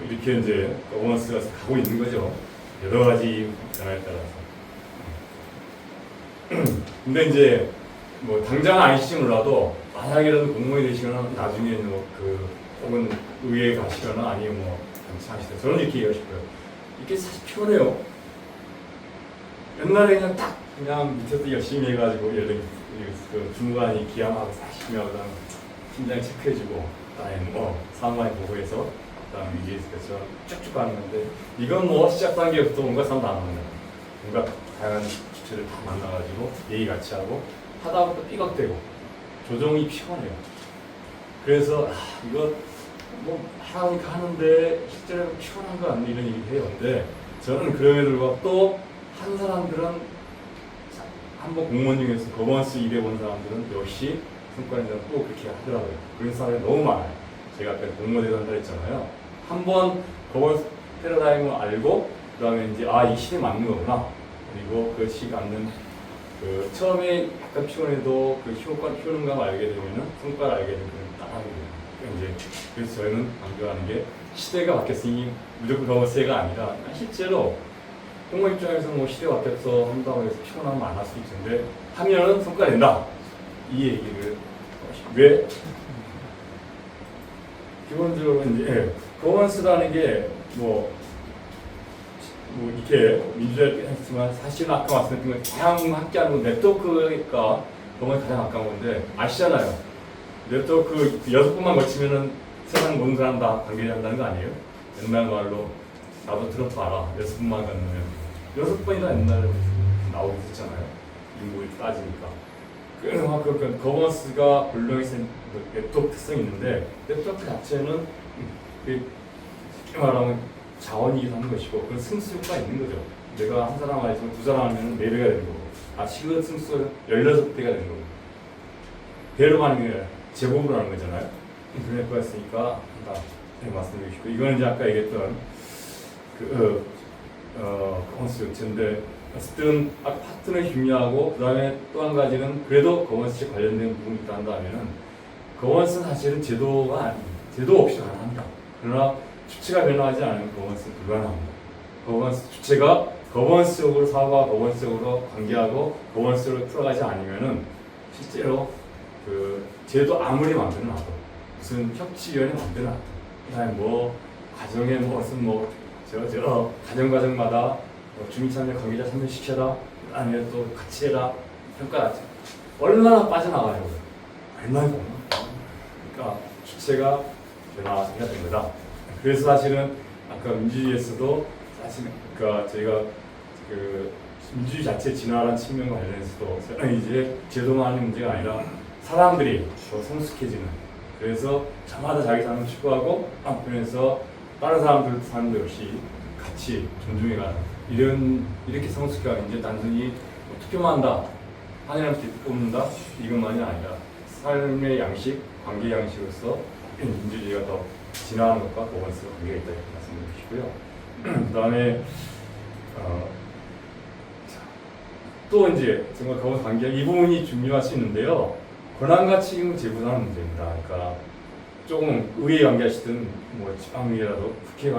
이렇게 이제 거버넌스가 가고 있는 거죠. 여러 가지 변화에 따라서. 근데 이제 뭐 당장 아니실지 몰라도 만약이라도 공무원이 되시거나 나중에 뭐 혹은 의회에 가시거나 아니면 뭐 정치하시다 저는 이렇게 얘기하고 싶어요. 이게 사실 피곤해요. 옛날에 그냥 딱 그냥 밑에서 열심히 해가지고 예를 들면 그 주무관이 기함하고 40명 그다음 팀장 체크해주고 그다음에 뭐 상관이 보고해서 그다음에 이게 그래서 쭉쭉 가는 건데 이건 뭐 시작 단계부터 뭔가 사람 다 만나는 거예요. 뭔가 다양한 주체를 다 만나가지고 얘기 같이 하고 하다보다 삐걱대고 조정이 피곤해요. 그래서 이거 뭐 하니까 하는데 실제로 피곤한 거 아니 이런 얘기 해요. 근데 저는 그럼에도 불구하고 또 한 사람들은 한번 공무원 중에서 거버넌스 일해 본 사람들은 역시 성과인들은 또 그렇게 하더라고요. 그런 사람이 너무 많아요. 제가 아까 공무원 대상 한다 했잖아요. 한번 거버넌스 패러다임을 알고 그다음에 이제 이 시대에 맞는 거구나. 그리고 그 시기 맞는 그 처음에 약간 피곤해도 그 효과를 키우는 걸 알게 되면은 성과를 알게 되면 따라하게 돼요. 이제 그래서 저희는 강조하는 게 시대가 바뀌었으니 무조건 거버넌스가 아니라 실제로 공무원 입장에서 뭐 시대가 바뀌어서 한다고 해서 피곤하면 안 할 수 있는데 하면은 성과가 된다. 이 얘기를 왜 기본적으로 이제 거버넌스라는 게 뭐 이렇게 민주주의 했지만 사실은 아까 말씀드린 건 다양한 함께하는 네트워크가 너무 가장 가까운 건데 아시잖아요. 네트워크 6번만 거치면은 세상 모든 사람 다 관계한다는 거 아니에요? 옛날 말로 나도 트럼프 알아. 6번만 갔으면 6번이나 옛날에 나오고 있었잖아요. 인구를 따지니까. 그러니까 거버넌스가 물론에 네트워크 특성이 있는데 네트워크 자체는 쉽게 말하면 자원이기도 하는 것이고 그런 승수효과가 있는 거죠. 내가 한 사람 아니지만 두 사람 하면 4배가 되는 거고 지금 승수가 16배가 되는 거고 배로 가는 게 아니라 제곱으로 하는 거잖아요. 그런 효과가 있으니까 한다 말씀드리고 싶고 이거는 이제 아까 얘기했던 거버넌스 요체인데 어쨌든 아까 파트너가 중요하고 그 다음에 또 한 가지는 그래도 거버넌스에 관련된 부분이 있다 한다면은 거버넌스는 사실은 제도가 아닙니다. 제도 없이 가능합니다. 그러나 주체가 변화하지 않으면 거버넌스는 불가능합니다. 거버넌스 주체가 거버넌스적으로 사고와 거버넌스적으로 관계하고 거버넌스로 풀어가지 않으면은 실제로 그 제도 아무리 만들어놔도 무슨 협치위원회 만들어놔도 그다음에 뭐 가정에 무슨 가정마다 주민참여 관계자 참여시켜라 아니면 또 같이 해라 평가하지 얼마나 빠져나가요. 얼마나 그러니까 주체가 변화해야 되는 거다. 그래서 사실은 아까 민주주의에서도 사실 그러니까 저희가 그 민주주의 자체 진화라는 측면과 관련해서도 이제 제도만의 문제가 아니라 사람들이 더 성숙해지는 그래서 저마다 자기 삶을 추구하고 한편에서 다른 사람들 사는 것 역시 같이 존중해가는 이렇게 성숙해가 이제 단순히 뭐 투표만 한다 하나님한테 뽑는다 이것만이 아니라 삶의 양식, 관계 양식으로서 민주주의가 더 진화하는 것과 거버넌스가 관계가 있다 이렇게 말씀드리고요. 그 다음에 또 이제 정말 거버넌스 관계 이 부분이 중요할 수 있는데요. 권한과 책임을 재분하는 문제입니다. 그러니까 조금 의회 관계하시든 뭐 지방의회라도 국회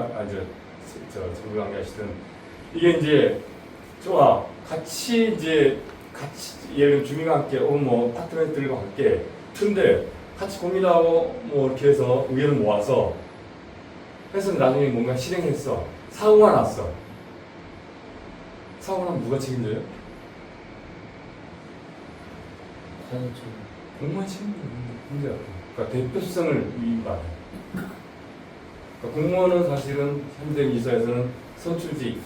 정부 관계하시든 이게 이제 좋아 같이 예를 들면 주민과 함께 뭐 파트너들과 함께 근데 같이 고민하고 뭐 이렇게 해서 의견을 모아서 해서 나중에 뭔가 실행했어 사고가 났어 사고 나면 누가 책임져요? 공무원 책임져요. 문제가 그러니까 대표성을 위임받아요. 그러니까 공무원은 사실은 현재 민주사에서는 선출직을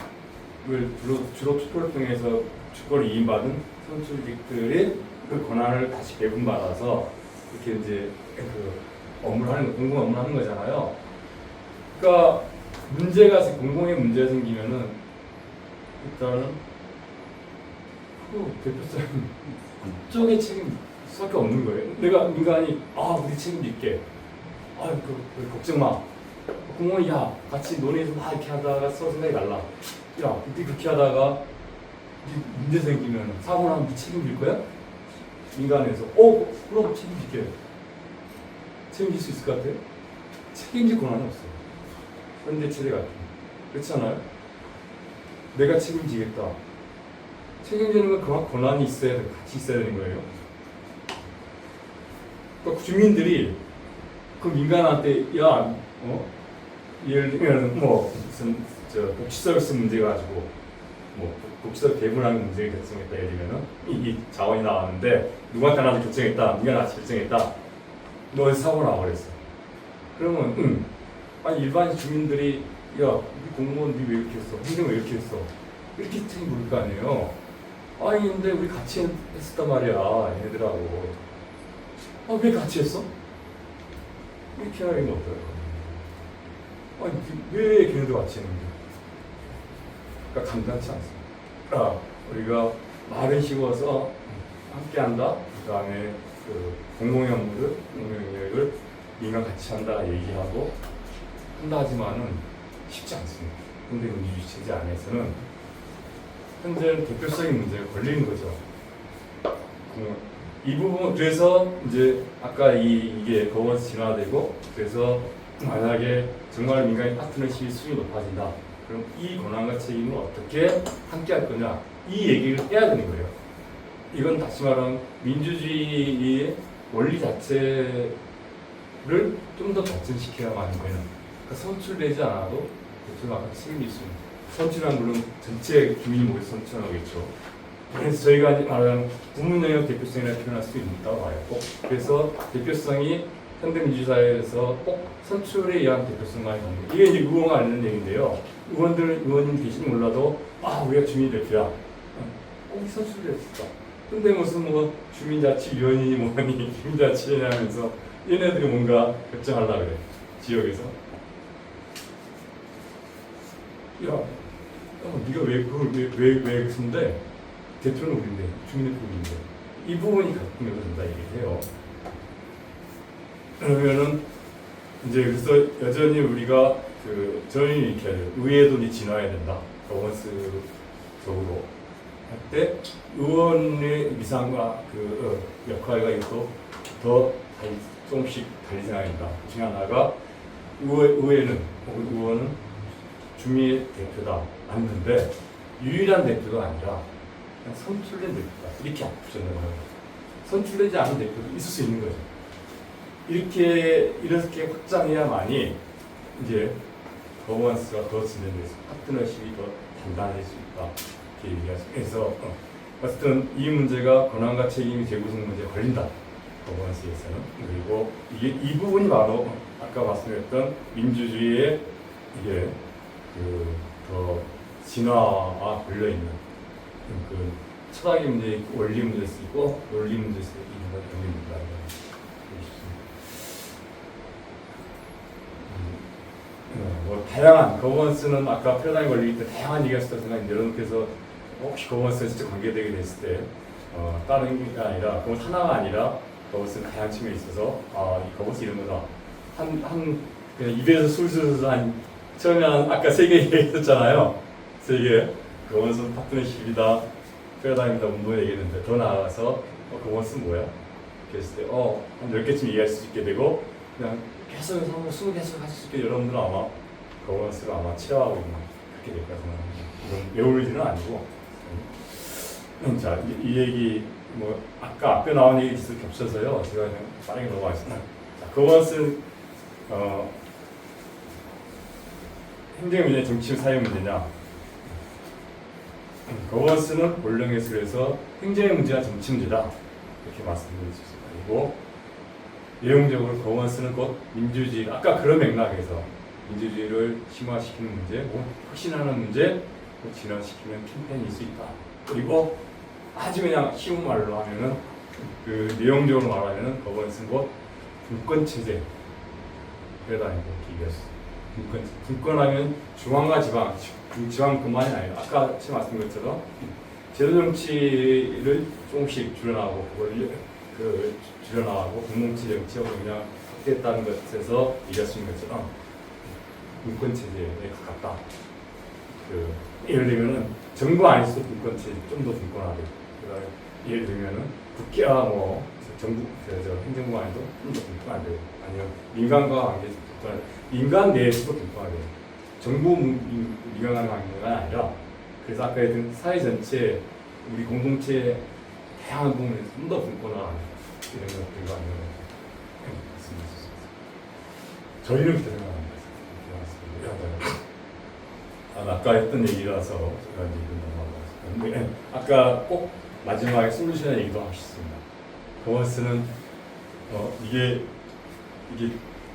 주로 투표를 통해서 주권을 위임받은 선출직들이 그 권한을 다시 배분받아서 이렇게 이제 그 업무를 하는 공공 업무를 하는 거잖아요. 그러니까 공공의 문제가 생기면은 일단은 그 대표성 쪽의 책임 수밖에 없는 거예요. 내가 민간이 우리 책임질게. 걱정 마. 공무원이 같이 논의해서 막 이렇게 하다가 서로 생각이 달라. 우리 그렇게 하다가 문제 생기면 사고 나면 책임질 거야? 민간에서 그럼 책임질게. 책임질 수 있을 것 같아요? 책임질 권한이 없어요. 현대 체제 같은 그렇잖아요. 내가 책임지겠다. 책임지는 건 그만큼 권한이 있어야 돼. 같이 있어야 되는 거예요. 그러니까 주민들이 그 민간한테 예를 들면 무슨 복지 서비스 문제 가지고 복지 배분하는 문제를 결정했다. 예를 들면은 이 자원이 나왔는데 누구한테 하나 결정했다. 민간한테 결정했다. 너 사고 나버렸어. 그러면 아니 일반 주민들이 우리 공무원 니 왜 이렇게 했어? 행정 왜 이렇게 했어? 이렇게 책임 물을 거 아니에요. 아니 근데 우리 같이 했었단 말이야 얘네들하고. 왜 같이 했어? 이렇게 하는 게 없어요. 아니 왜 걔네들 같이 했는데? 그러니까 간단치 않습니다. 우리가 말은 쉬워서 함께한다. 그 다음에 그 공공의 업무를 공공영역을 민간 같이 한다 얘기하고 한다 하지만은 쉽지 않습니다. 근데 민주주의 체제 안에서는 현재는 대표적인 문제가 걸리는 거죠. 이 부분 그래서 이제 아까 이게 거버넌스 진화되고 그래서 만약에 정말 민간의 파트너십이 수준이 높아진다. 그럼 이 권한과 책임을 어떻게 함께 할 거냐 이 얘기를 해야 되는 거예요. 이건 다시 말하면 민주주의의 원리 자체를 좀 더 발전시켜야만 하는 거예요. 그러니까 선출되지 않아도 대충 아까 책임이 있습니다. 선출은 물론 전체 주민이 모여서 선출하겠죠. 그래서 저희가 말하는 부문 영역 대표성이라고 표현할 수 있다고 봐요. 그래서 대표성이 현대민주사회에서 꼭 선출에 의한 대표성만이 있는 이게 이제 의원가 아는 얘기인데요. 의원님 계시는 몰라도 우리가 주민 대표야. 꼭 선출됐을까? 근데 무슨 주민자치위원이니 뭐니 주민자치위원회 하면서 얘네들이 뭔가 결정하려고 그래. 지역에서. 네가 왜 그걸 쓴데? 대표는 우리인데, 주민대표 우리인데. 이 부분이 갈등이 된다 얘기해요. 그러면은 이제 그래서 여전히 우리가 저희 이렇게 해야 돼요. 의회도 이제 진화해야 된다. 거버넌스적으로 할 때 의원의 위상과 역할과 이것도 더 조금씩 달리 생각합니다. 그 중에 하나가 의회는 의원은 주민의 대표다 맞는데 유일한 대표가 아니라 그냥 선출된 대표다 이렇게 앞붙였는 거예요. 선출되지 않은 대표도 있을 수 있는 거죠. 이렇게 확장해야만이 이제 거버넌스가 더 진전돼서 파트너십이 더 단단해질 수 있다 이렇게 얘기하죠. 그래서 어쨌든 이 문제가 권한과 책임이 재구성 문제에 걸린다. 거버넌스에서는. 그리고 이 부분이 바로 아까 말씀드렸던 민주주의의 이게 더 진화와 걸려 있는 철학의 문제 있고 원리 문제 있고 논리 문제 있는 것 때문입니다. 다양한 거버넌스는 아까 패러다임 원리 때 다양한 얘기가 있었던 생각인데 여러분께서 혹시 거버넌스에 진짜 관계되게 됐을 때 다른 게 아니라 그건 하나가 아니라 거버넌스는 다양한 측면이 있어서 이 거버넌스 이런 거다. 그냥 입에서 술술 처음에 아까 세 개 얘기했었잖아요. 세 개. 거버넌스는 파트너십이다. 패러다임이다. 운동을 얘기했는데 더 나아가서 거버넌스는 뭐야? 그랬을 때 한 10개쯤 얘기할 수 있게 되고 그냥 계속 20개씩 하실 수 있게 여러분들은 아마 거버넌스를 아마 치료하고 있는 그렇게 될 거라 생각합니다. 이건 외울 일은 아니고 자, 이 얘기 아까 앞에 나온 얘기 있어 겹쳐서요. 제가 그냥 빠르게 넘어가겠습니다. 거버넌스는 행정 문제, 정치 사회 문제냐? 거버넌스는 본령에서 그래서 행정의 문제와 정치 문제다 이렇게 말씀드릴 수 있습니다. 그리고 내용적으로 거버넌스는 곧 민주주의, 아까 그런 맥락에서 민주주의를 심화시키는 문제, 곧 혁신하는 문제, 곧 진화시키는 캠페인일 수 있다. 그리고 아주 그냥 쉬운 말로 하면은 그 내용적으로 말하면은 거버넌스는 곧 분권체제. 그래다 이거 기계였어. 분권하면 중앙과 지방뿐만이 아니라 아까 처음 말씀드린 것처럼 제도정치를 조금씩 줄여나가고 그걸 줄여나가고 공동체 정치하고 그냥 확대했다는 것에서 얘기하신 것처럼 분권체제에 가깝다. 예를 들면은 정부 안에서 분권체제 좀 더 분권하게. 그다음에 예를 들면은 국회와 뭐 정부 행정부 안에도 좀 더 분권하게. 아니면 민간과 관계에서 분권하게. 민간 내에서도 분권하게. 정부 민간 관계가 아니라 그래서 아까 했던 사회 전체 우리 공동체 다양한 부분에서 좀 더 분권화하는 이런 것들과 있습니다. 저희는 그렇게 생각합니다. 아까 했던 얘기라서 제가 이제 넘어가겠습니다. 아까 꼭 마지막에 솔루션의 얘기도 하셨습니다. 거버넌스는 이게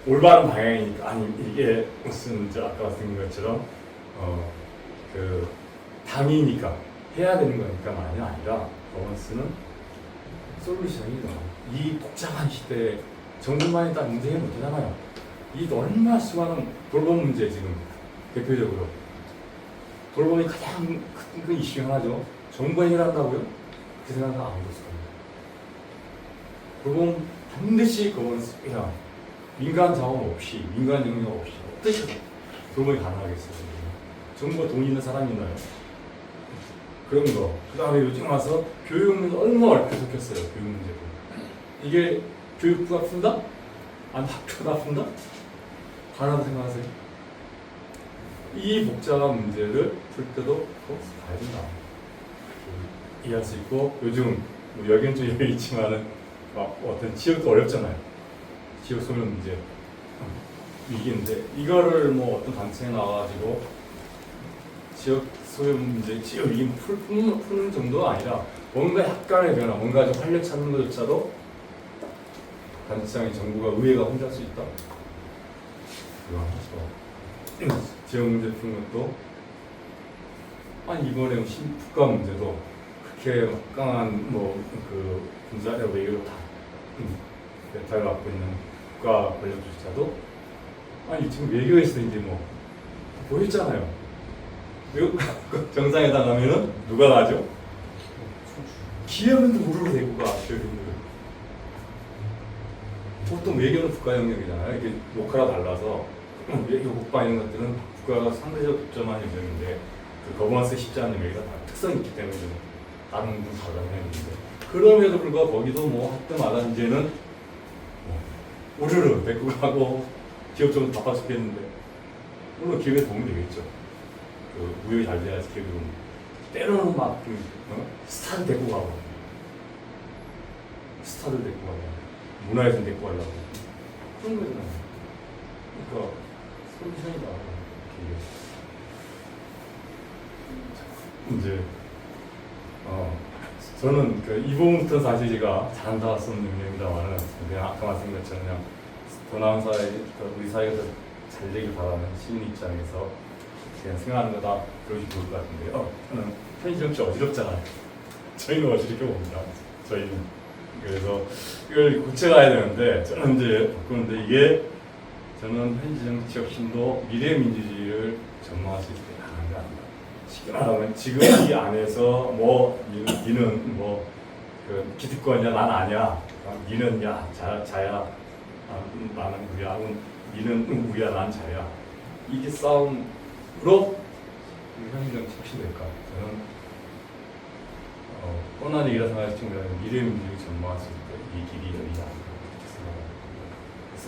올바른 방향이니까 아니 이게 무슨 아까 말씀드린 것처럼 그 당이니까 해야 되는 거니까만이 아니라 거버넌스는 솔루션이 이 복잡한 시대에 정부만이 딱 문제 해결 못하잖아요. 이 얼마나 수많은 돌봄 문제 지금 대표적으로 돌봄이 가장 큰 이슈 중 하나죠. 정부가 해결한다고요? 그 생각은 아무도 없을 겁니다. 돌봄 반드시 거버넌스야. 민간 자원 없이 민간 영역 없이 어떻게 돌봄이 가능하겠어요? 정부가 돈 있는 사람이 있나요? 그런 거. 그 다음에 요즘 와서 교육 문제 얼마나 얽혀 섞였어요. 교육 문제도. 이게 교육부가 푼다? 아니 학교가 푼다? 가라고 생각하세요? 이 복잡한 문제를 풀 때도 가야 된다. 이해할 수 있고 요즘 뭐 여기는 좀 여기 있지만은 어떤 지역도 어렵잖아요. 지역 소멸 문제 위기인데 이거를 뭐 어떤 단체에 나와가지고 지역 소멸 문제, 지역 위기 푸는 정도가 아니라 뭔가 약간의 변화, 뭔가 좀 활력 찾는 것조차도 단체장이 정부가 의회가 혼자 할 수 있다. 그거 하죠. 지역 문제 푸는 것도 아니 이번에 국가 문제도 그렇게 막강한 뭐 그 군사 외교로 다 배탈을 받고 있는 국가 권력조차도 아니 지금 외교에서 이제 뭐 보였잖아요. 외국 정상회담 가면은 누가 가죠? 기회는 모르고 데리고 가. 보통 외교는 국가 영역이잖아요. 이게 녹화가 달라서 외교 국방 이런 것들은 국가가 상대적 독점하는 영역인데 그 거버넌스 쉽지 않은 영역이다 특성이 있기 때문에 다른 분 다른 영역인데 그럼에도 불구하고 거기도 뭐 할 때마다 이제는 우르르 데리고 가고 기업 좀 바빠 죽겠는데 물론 기업에 도움이 되겠죠. 그 무역이 잘 돼야지 기업이 도움이 때로는 막 스타를 데리고 가고 스타를 데리고 가고 문화에서 데리고 가려고 그런 거잖아요. 그러니까 솔루션이다. 이제 저는 이 부분부터 사실 제가 잘한다 쓰는 능력입니다만은 그냥 아까 말씀드린 것처럼 그냥 더 나은 사회, 우리 사회가 더 잘 되길 바라는 시민 입장에서 그냥 생각하는 거다 그러시 좋을 것 같은데요. 저는 현실 정치 어지럽잖아요. 저희는 어지럽게 봅니다. 저희는 그래서 이걸 고쳐가야 되는데 저는 이제 바꾸는데 이게 저는 현실 정치 혁신도 미래 민주주의를 전망할 수 있을 때 강한 게 아닌가. 쉽게 말하면 지금 이 안에서 뭐 니는 뭐 그 기득권이야 난 아니야. 니는 야 자야 나는 우리야. 니는 우리야 난 자야. 이게 싸움으로 현실 정치 혁신 될까? 저는 뻔한 얘기라 생각했지만 미래 민주주의 전망할 수 있을 때 이 길이 열리지 않을까 생각합니다. 그래서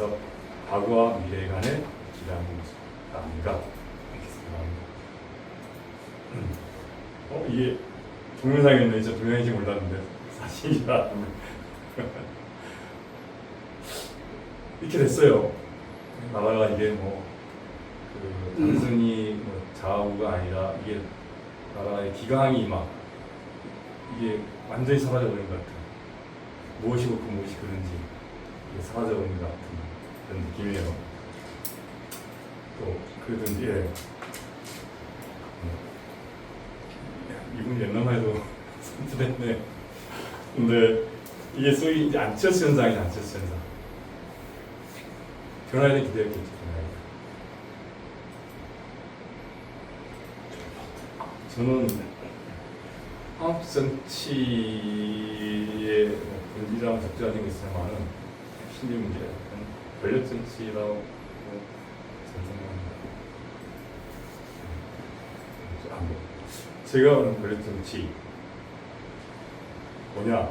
과거와 미래 간의 길이라는 것이 아닌가 이렇게 생각합니다. 이게 동영상이었는데 진짜 동영상인지 몰랐는데 사실이라 이렇게 됐어요. 나라가 이게 뭐 단순히 뭐 좌우가 아니라 이게 나라의 기강이 막 이게 완전히 사라져버린 것 같아요. 무엇이 옳고 무엇이 그른지 사라져버린 것 같은 그런 느낌이에요. 또 그러든지 이분 옛날만 해도 선출했네. 근데 이게 소위 이제 안티어스 현상이죠. 안티어스 현상. 변화에 대한 기대가 있겠죠. 저는 한국 정치의 본질이랑 적절한 게 있으면은 핵심적인 문제가 약간 권력 정치라고 생각합니다. 제가 보는 권력 정치 뭐냐?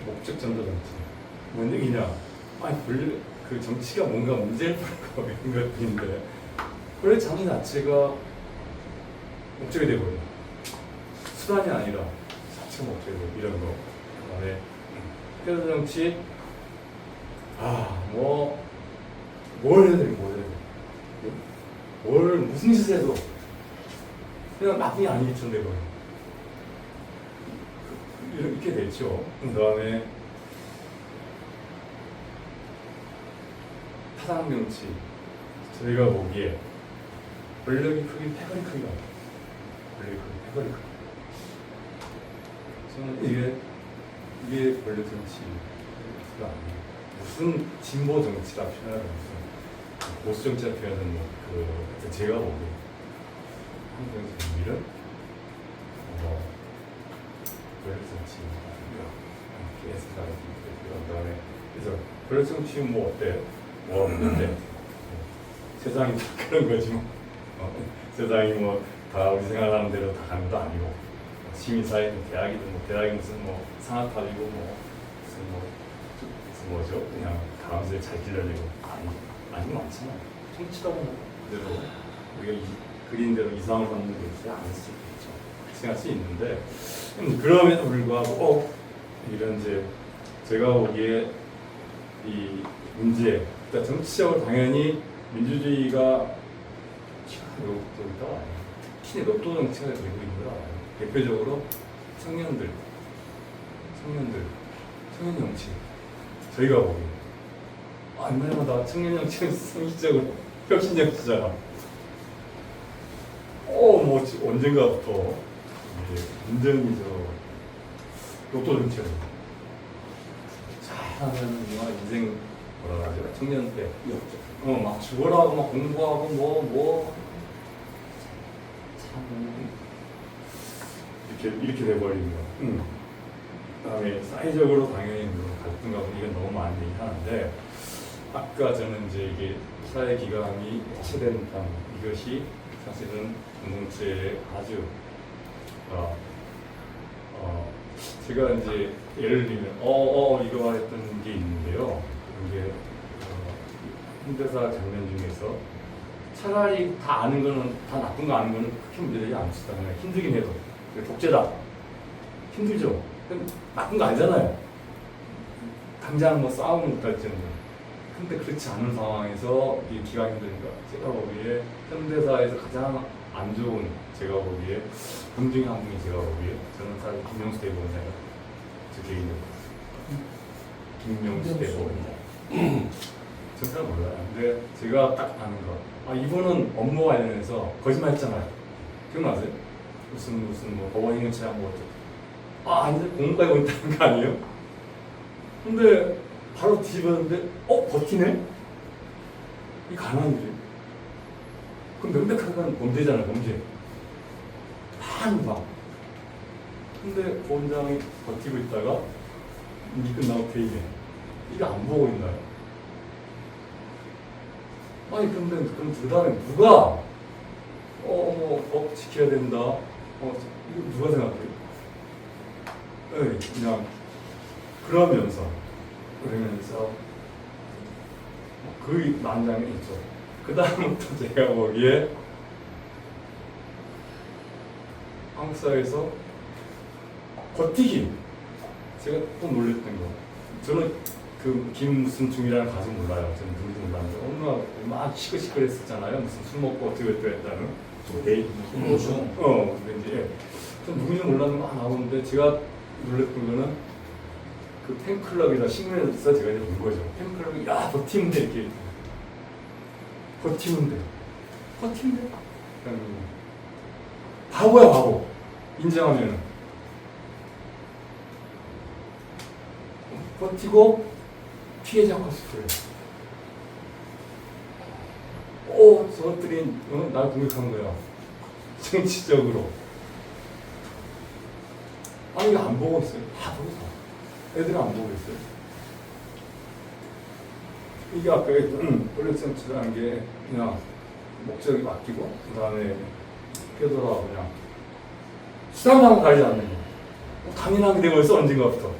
목적 전도 정치. 뭔 얘기냐? 아니 그 정치가 뭔가 문제를 풀고 이런 것들인데 권력 장애 자체가 목적이 되고요. 수단이 아니라 자체가 목적이 되고 이런 거. 그다음에 그래서 정치 뭘 해야 돼, 뭘 무슨 짓을 해도 그냥 나쁜 게 아니기처럼 되고요. 이렇게 됐죠. 그다음에 타당 정치 저희가 보기에 권력이 크긴 패거리 크기가 권력이 크긴 패거리 크기. 저는 이게 권력 정치가 아니에요. 무슨 진보 정치라 표현하는 무슨 보수 정치라 표현하는 제가 보기에 한국 정치는 권력 정치입니다. 이렇게 생각이 들고요. 그다음에 그래서 권력 정치는 뭐 어때? 뭐 없는데 세상이 다 그런 거지 뭐. 세상이 뭐 다 우리 생각하는 대로 다 가는 것도 아니고 시민사회는 대학이든 뭐 대학이 무슨 뭐 상학탑이고 무슨 뭐죠? 그냥 가람새를 잘 길러내고 아니 많잖아. 정치라고 그대로 우리가 그린 대로 이상을 받는 게 있지 않을 수 있겠죠. 생각할 수 있는데 그럼에도 불구하고 이런 이제 제가 보기에 이 문제, 그러니까 정치적으로 당연히 민주주의가 특히 녹도 정치가 되고 있는 걸 알아요. 대표적으로 청년 정치. 저희가 보기에 얼마나 청년 정치는 상식적으로 혁신 정치잖아. 뭐 언젠가부터 완전히 녹도 정치가 잘하면 인생 뭐라 하죠? 청년 때 막 죽어라고 막 공부하고 이렇게 돼버리는 거. 그다음에 사회적으로 당연히 갈등과 분위기가 너무 많이 하는데 아까 저는 이제 이게 사회 기강이 해체된다 이것이 사실은 공동체에 아주 제가 이제 예를 들면 이거 했던 게 있는데요. 이게 현대사 장면 중에서 차라리 다 아는 거는 다 나쁜 거 아는 거는 그렇게 문제되지 않습니다. 힘들긴 해도 독재다 힘들죠. 나쁜 거 아니잖아요. 당장 뭐 싸우는 것까지는. 근데 그렇지 않은 상황에서 이 기가 힘드니까 제가 보기에 현대사에서 가장 안 좋은 제가 보기에 분 중에 한 분이 제가 보기에 저는 사실 김명수 대법원장이에요. 제 개인적으로 김명수 대법원장. 전 잘 몰라요. 근데 제가 딱 아는 거. 이분은 업무 관련해서 거짓말했잖아요. 기억나세요? 무슨 뭐 법원 임원체랑 뭐 아닌데 공부가 있다는 거 아니에요? 근데 바로 뒤집었는데 버티네? 이게 가능한 일이에요. 그럼 명백하게 범죄잖아요. 범죄. 한 방. 근데 보원장이 버티고 있다가 이 끝나고 퇴임해. 이게 안 보고 있나요? 근데 그럼 그 다음에 누가 법 지켜야 된다. 이거 누가 생각해요? 그냥 그러면서 그 난장이 있죠. 그 다음부터 제가 보기에 한국 사회에서 버티기. 제가 또 놀랬던 거. 저는 그 김무슨 중이라는 가수 몰라요. 저는 누군지 몰랐는데 막 시끌시끌했었잖아요. 무슨 술 먹고 어떻게 했다는 데이트 중. 근데 이제 전 누군지 몰랐는 거 나오는데 제가 놀랬던 거는 그 팬클럽이나 신문에서 제가 이제 본 거죠. 팬클럽이 야 버티면 돼 이렇게 버티면 돼. 바보야 바보. 인정하면은 버티고 피해자 코스프레. 저것들이 날 공격한 거야. 정치적으로. 아니 이거 안 보고 있어요. 다 보고 있어. 애들은 안 보고 있어요. 이게 아까 했던 권력정치라는 게 그냥 목적이 바뀌고 그 다음에 되돌아 그냥 수상하고 가리지 않는 거. 강인하게 되고 있어 언젠가부터.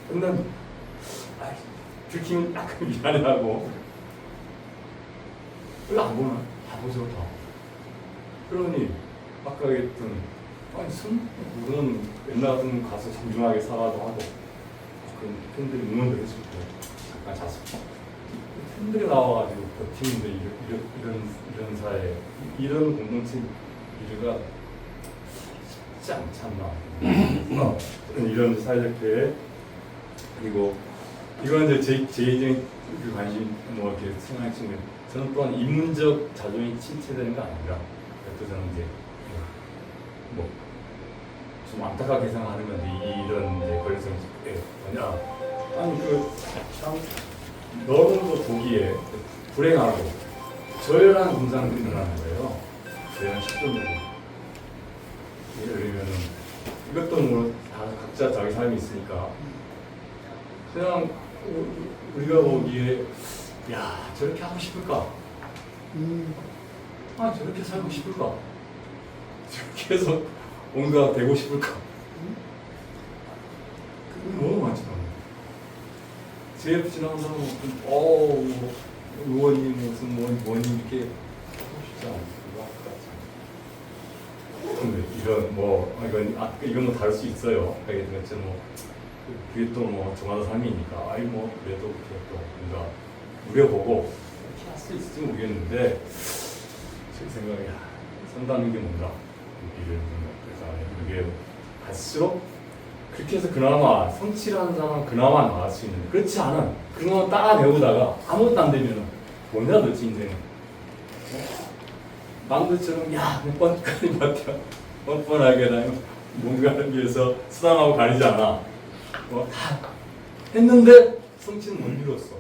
근데 들키면 약간 미안해하고 왜 안 보나? 다 보죠 다. 그러니 아까 했던 아니 우리는 옛날 같은 가서 정중하게 사과도 하고 그런 팬들이 응원도 해주고 잠깐 잤어. 팬들이 나와가지고 버티는데 이런 사회 이런 공동체 일가 쉽지 않지 않나. 이런 사회적 피해 그리고 이건 이제 제 개인적인 관심 뭐 이렇게 생각할 수 있는 저는 또한 인문적 자존이 침체되는 거 아닌가. 또 저는 이제 뭐 좀 안타깝게 생각하는 건데 이런 이제 권력성 뭐냐 아니 참 너무도 보기에 불행하고 저열한 공장들이 일어나는 거예요. 저열한 식품들이. 예를 들면은 이것도 뭐 다 각자 자기 삶이 있으니까 그냥 우리가 보기에 야 저렇게 하고 싶을까? 아 저렇게 살고 싶을까? 저렇게 해서 뭔가 되고 싶을까? 그게 너무 많잖아. 제 옆에 지나가는 사람은 뭐 의원님 무슨 뭐님 이렇게 하고 싶지 않을까? 근데 이런 이건 뭐 다를 수 있어요. 그러니까 뭐 그게 또 뭐 저마다 삶이니까 그래도 그렇게 또 뭔가 우려보고 이렇게 할 수 있을지 모르겠는데 제 생각에 산다는 게 뭔가 그래서 이게 갈수록 그렇게 해서 그나마 성취를 하는 사람은 그나마 나을 수 있는데 그렇지 않은 그나마 따라 배우다가 아무것도 안 되면 뭐냐 도대체 인생은 남들처럼 몇 번까지 버텨 뻔뻔하게 다니고 뭔가를 위해서 수당하고 가리지 않아 다 했는데 성취는 못 이뤘어.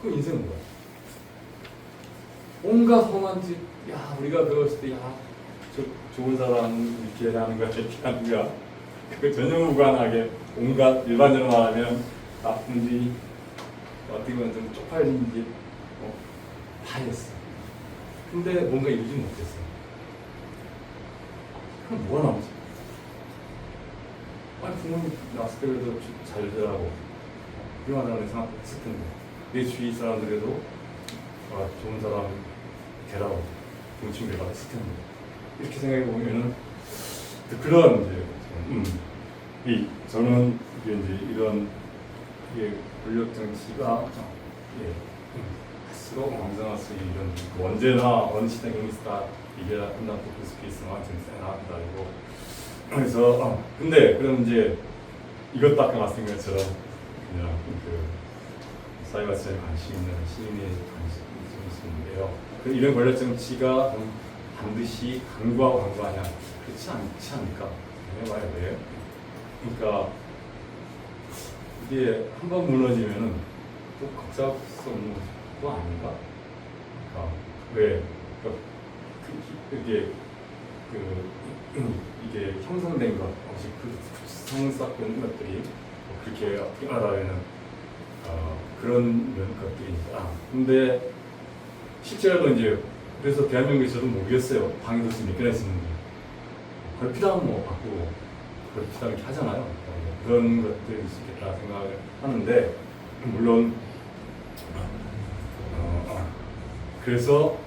그 인생은 뭐야? 온갖 험한 짓 우리가 배웠을 때 저 좋은 사람 이렇게 하는 거야 이렇게 하는 거야 그 전혀 무관하게 온갖 일반적으로 말하면 나쁜지 어떻게 보면 좀 쪽팔린 짓 다 했어. 근데 뭔가 이루지 못했어. 그럼 뭐가 남지? 부모님 나왔을 때 그래도 잘 되라고 훌륭하다는 생각했을 텐데 내 주위 사람들에도 좋은 사람 되라고 좋은 친구 되라고 했을 텐데 이렇게 생각해 보면은 그런 저는 이제 이런 권력 정치가 할수록 왕성할수 이런 언제나 어느 시대 경리스타 이게 끝나고 그 스페이스만 정상하다 이거 그래서 근데 그럼 이제 이것도 아까 말씀드린 것처럼 그냥 사이버스에 관심 있는 시민의 관심이 있는데요. 이런 권력 정치가 반드시 강구하냐 그렇지 않지 않을까 해봐야 돼요. 그러니까 이게 한번 무너지면은 또 걱정할 수 없는 거 아닌가? 그러니까 왜? 이게 형성된 것, 성사건 것들이 그렇게 말하면은 그런 것들이 근데 실제로 이제 그래서 대한민국에서도 모르겠어요. 방위도시 몇 개나 있었는지 걸핏하면 뭐 바꾸고 걸핏하면 이렇게 하잖아요. 그런 것들이 있겠다 생각을 하는데 물론 그래서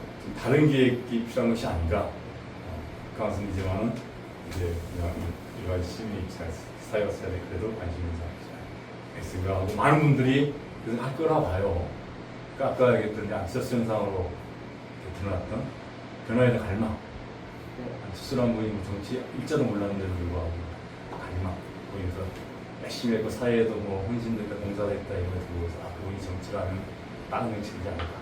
다른 계획이 필요한 것이 아닌가. 그 말씀이지만은 이제 일반 시민이 사회가 써야 돼. 그래도 관심 있는 사람이죠. 하고 많은 분들이 그래서 할 거라 봐요. 그러니까 아까 얘기했던 안티서스 현상으로 드러났던 변화에 대한 갈망. 안티서스라는 분이 정치 일자도 몰랐는데도 불구하고 갈망. 거기서 열심히 했고 사회에도 뭐 헌신들과 봉사했다 이런 걸 보고서 아 그분이 정치라는 다른 정치이지 않을까.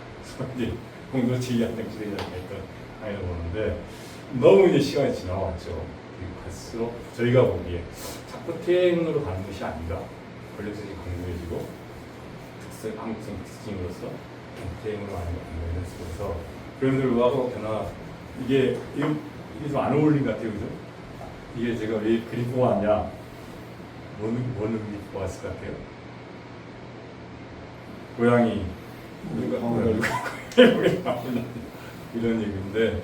이제 공동체의 한 정치이지 않을까 하는 보는데 너무 이제 시간이 지나왔죠. 그리고 갈수록 저희가 보기에 자꾸 퇴행으로 가는 것이 아닌가. 권력적이 강조해지고 한국성 특징으로서 퇴행으로 가는 이런 속에서 그런데도 불구하고 변화 이게 좀 안 어울린 것 같아요, 그죠? 이게 제가 왜 그리고 왔냐? 뭐는 그리고 왔을 것 같아요? 고양이 이런 얘기인데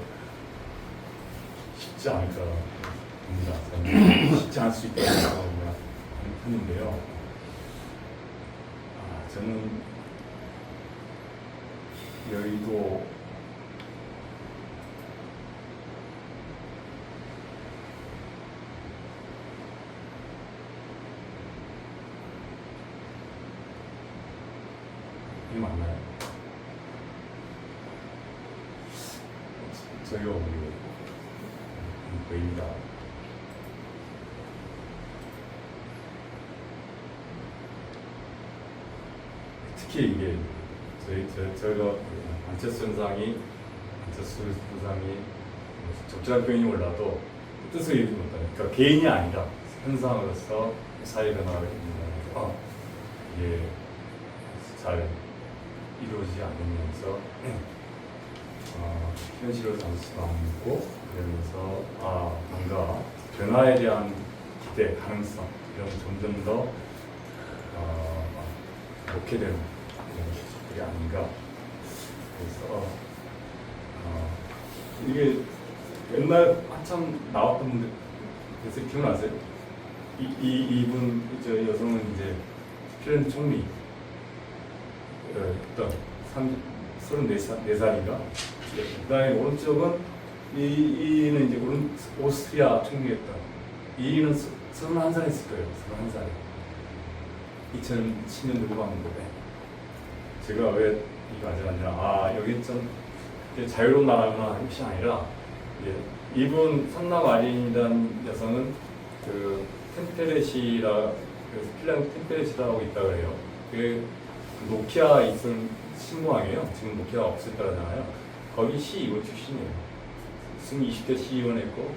쉽지 않을까 봅니다. 쉽지 않을 수 있다고 생각하는 편인데요. 저는 여의도 이 맞나요? 저희가 보입니다. 특히 이게 저희가 안철수 현상이 적절한 표현이 몰라도 뜻을 읽지 못하는 그러니까 개인이 아니라 현상으로서 사회 변화를 이루면서 이게 잘 이루어지지 않으면서 현실로 잠시 남고 그러면서 뭔가 변화에 대한 기대, 가능성 이런 점점 더 놓게 되는 이런 것들이 아닌가. 그래서 이게 옛날 한참 나왔던 분들 그래서 기억나세요? 이분 저 여성은 이제 필연 총리 어떤 34살인가? 그다음에 오른쪽은 이는 이제 오스트리아 총리였던 이는 31살 했을 거예요. 31살. 2010년도 후반부에 제가 왜 이거 가져왔냐? 여기 좀 자유로운 나라구나 한 것이 아니라 이분 산나 마린이라는 여성은 그 템페레시라 핀란드 템페레시라고 있다고 해요. 그 노키아 있을 신공항이에요. 지금 노키아가 없었다잖아요. 거기 CEO 출신이에요. 20대 CEO는 했고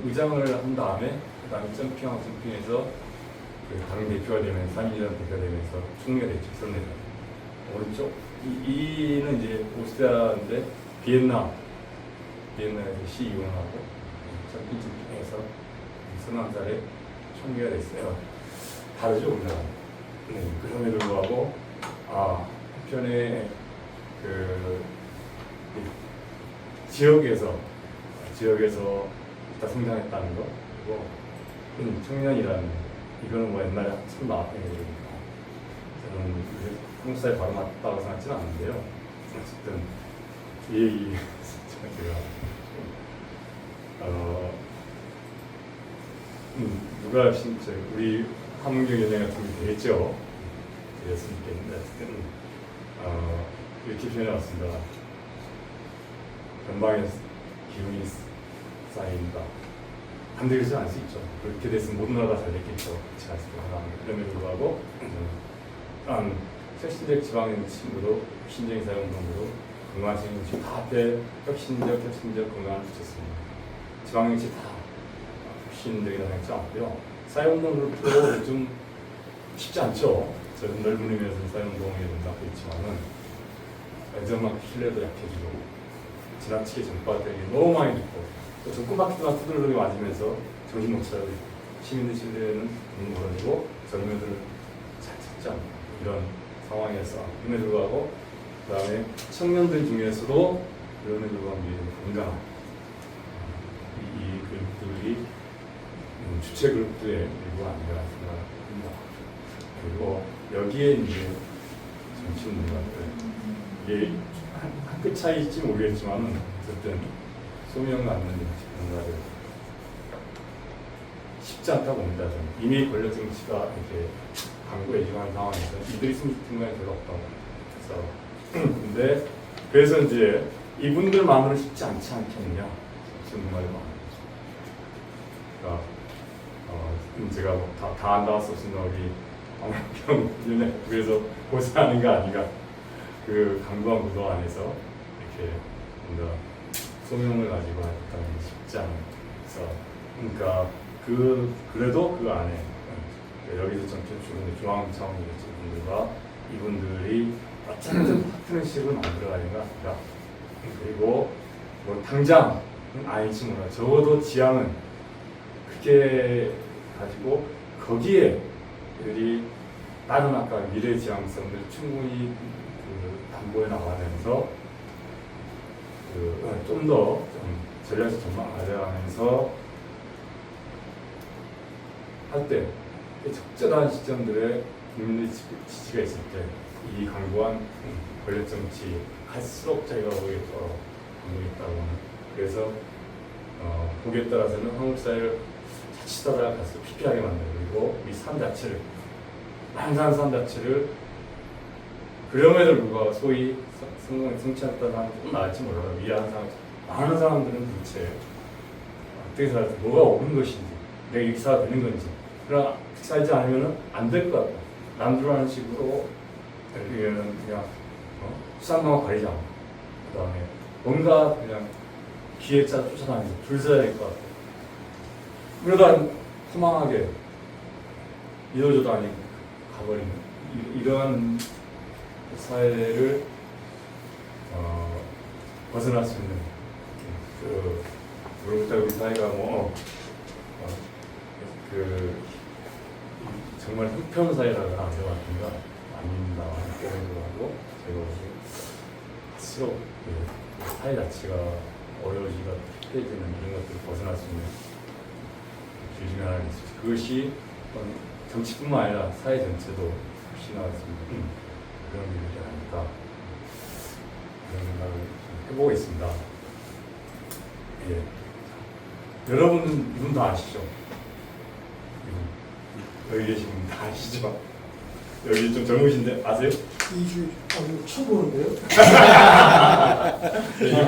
의장을 한 다음에 그다음에 점핑에서 당 대표가 되면서 3인이라는 대표가 되면서 총리가 됐죠. 선대가 오른쪽 이는 이제 오스트리아인데 비엔나에서 CEO를 하고 점핑에서 31살에 총리가 됐어요. 다르죠, 우리나라. 그럼에도 불구하고 한편에 지역에서 다 성장했다는 거 그리고 청년이라는 이거는 뭐 옛날에 참 나왔던 얘기니까 저는 한국 사회 바로 맞다고 생각하지는 않는데요. 어쨌든 이 얘기 제가 누가 진짜 우리 한문경 연예가 도움이 되겠죠. 되었으면 좋겠는데 어쨌든 이렇게 표현해봤습니다. 전방에 기운이 쌓인다. 반대되지 않을 수 있죠. 그렇게 됐으면 모든 나라가 잘 됐겠죠. 그렇지 않습니까? 그럼에도 불구하고 혁신적 지방의 친구도 혁신적인 사회운동으로 건강하신 지금 다 앞에 혁신적 건강을 붙였습니다. 지방정치 다 혁신적이라고 하지 않고요. 사회운동으로도 좀 쉽지 않죠. 저는 넓은 의미에서 사회운동에 넣고 있지만은 정말 신뢰도 약해지고 지나치게 정파들이 너무 많이 듣고 또 정권마켓만 두들겨 맞으면서 정신 못 차리고 시민들 신뢰는 무너지고 젊은이들 잘 찾지 않고 이런 상황에서 임에 불구하고 그다음에 청년들 중에서도 이런에 불구하고 건강한 이 그룹들이 주체 그룹들의 일부가 아닌가 생각합니다. 그리고 여기에 이제 정치 문화들 이게 한 끗 차이일지 모르겠지만 어쨌든 소명 갖는 뭔가를 쉽지 않다고 봅니다. 저는. 이미 권력 정치가 이제 강구해지는 상황에서 이들이 승리 순간이 별로 없다고. 그래서 이제 이분들만으로는 쉽지 않지 않겠느냐. 무슨 말이 많아요. 그러니까 제가 뭐다 안 나왔었으면 우리 방학경 연예국에서 고생하는 거 아닌가. 그 강구한 구도 안에서 이렇게 뭔가 소명을 가지고 했다는 게 쉽지 않아서, 그러니까 그래도 그 안에 여기서 전체 중앙청 분들과 이분들이 어쨌든 파트너십을 만들어가는 거 아닌가. 그리고 뭐 당장은 아닐지 몰라. 적어도 지향은 그렇게 가지고 거기에 우리 다른 아까 미래 지향성들 충분히 담보해 나가면서 좀 더 전략적 전망 가져가면서 할 때 적절한 시점들에 국민의 지지가 있을 때 이 강구한 권력 정치 갈수록 자기가 오겠도록 강구했다고 하는. 그래서 거기에 따라서는 한국 사회를 자칫하다가 갈수록 피폐하게 만들고, 그리고 이 삶 자체를 많은 삶 자체를 그럼에도 불구하고 소위 성취했다는 사람이 좀 나을지 몰라도 위안한 사람, 많은 사람들은 도대체 어떻게 살아서 뭐가 옳은 것인지, 내가 이렇게 살아야 되는 건지, 그러나 살지 않으면 안 될 것 같다. 남들 하는 식으로 그냥 수상방어 가리지 않고, 그 다음에 뭔가 그냥 기획자 쫓아다니면서 줄 서야 될 것 같아. 그러다 허망하게 이러저도 아니고 가버리는 이러한 사회를 벗어날 수 있는 그로부터 우리 사회가 정말 형편 사회라거나 안 되거든요. 아닙니다. 그래도 하고 제가 갈수록 사회 자체가 어려워지고 피폐해지는 이런 것들을 벗어날 수 있는 길 중에 하나가 있습니다. 그것이 정치뿐만 아니라 사회 전체도 훨씬 나을 수 있는 그런 일이 아닐까, 그런 생각을 해보고 있습니다. 예. 여러분은 이분 다 아시죠? 여기 계신 분 다 아시죠? 여기 좀 젊으신데 아세요? 이주 처음 보는데요?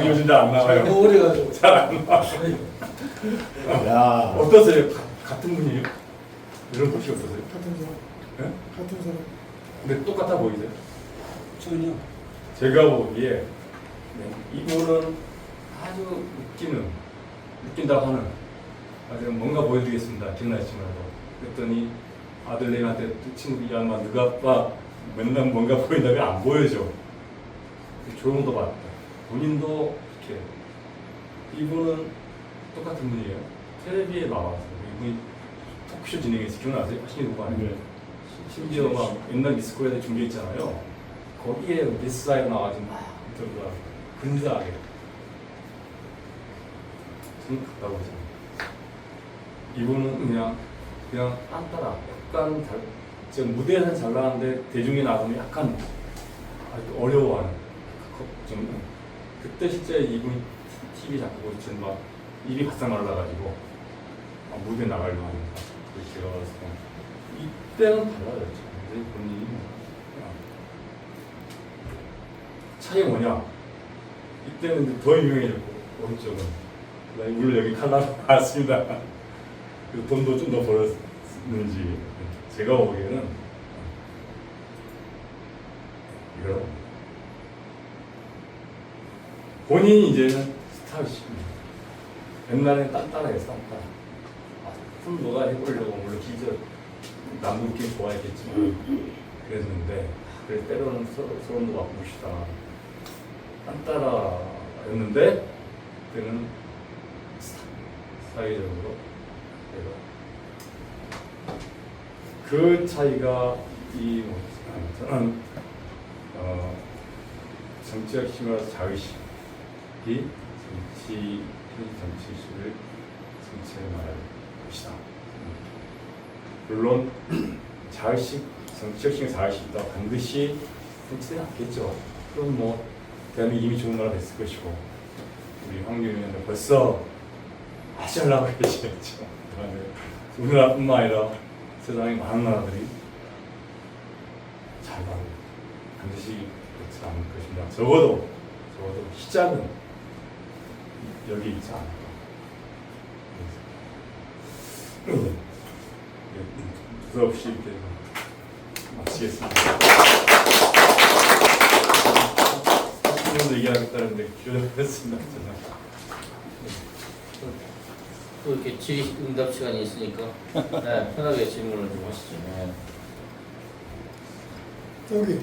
요즘 안 나와요. 너무 오래가지고 잘 안 나와요. 야, 어떠세요? 같은 분이에요? 이런 혹시 어떠세요? 같은 사람. 네? 같은 사람. 근데 똑같아 보이세요? 전혀. 제가 보기에 이분은 아주 웃긴다고 하는, 아주 뭔가 보여드리겠습니다. 기억나시지 말고. 그랬더니 아들내미한테 친구 야 인마 너가 아빠 맨날 뭔가 보인다면 안 보여줘. 조롱도 받다. 본인도 이렇게. 이분은 똑같은 분이에요. 텔레비에 나와서 이분이 토크쇼 진행해서 기억나세요? 하시는 누구 아니에요? 심지어 막 옛날 미스코리아에 준비했잖아요. 거기에 미스사에 나와서 막 들어가 근사하게 좀 갔다 오잖아요. 이분은 그냥 딴따라 약간 지금 무대에서는 잘 나가는데 대중에 나가면 약간 아주 어려워하는 좀. 그때 실제 이분이 TV 자꾸 보시면 막 입이 바싹 말라가지고 무대 나가려고 하는 거. 제가 봤을 때 이때는 달라요. 근데 본인이 차이가 뭐냐? 이때는 더 유명해졌고 오른쪽은 물론 여기 칼라로 나왔습니다. 돈도 좀 더 벌었는지 제가 보기에는 이거 본인이 이제는 스타이십니다. 옛날에는 딴따라했어. 딴따라. 좀 뭐가 해보려고 물론 기저 남들 느낌 좋아했겠지만 그랬는데 그래서 때로는 소름도 받고 싶다. 딴따라였는데 그때는 사회적으로 그 차이가 저는 정치적 힘으로 자의식이 정치식을 정치를 말할 것이다. 물론 자의식, 정치적 힘의 자의식이 있다고 반드시 정치는 않겠죠. 그럼 뭐 대한민국이 이미 좋은 나라 됐을 것이고 우리 황교안은 벌써 아주 잘 나가고 계시겠죠. 우리나라뿐만 아니라 세상에 많은 나라들이 잘 가고 반드시 그렇지 않을 것입니다. 적어도 시작은 여기 있지 않을까. 박수 없이 이렇게 마치겠습니다. 질문 얘기하겠다는데 기다렸습니다. 또 이렇게 질의응답 시간이 있으니까 네, 편하게 질문을 좀 하시죠. 네. 저기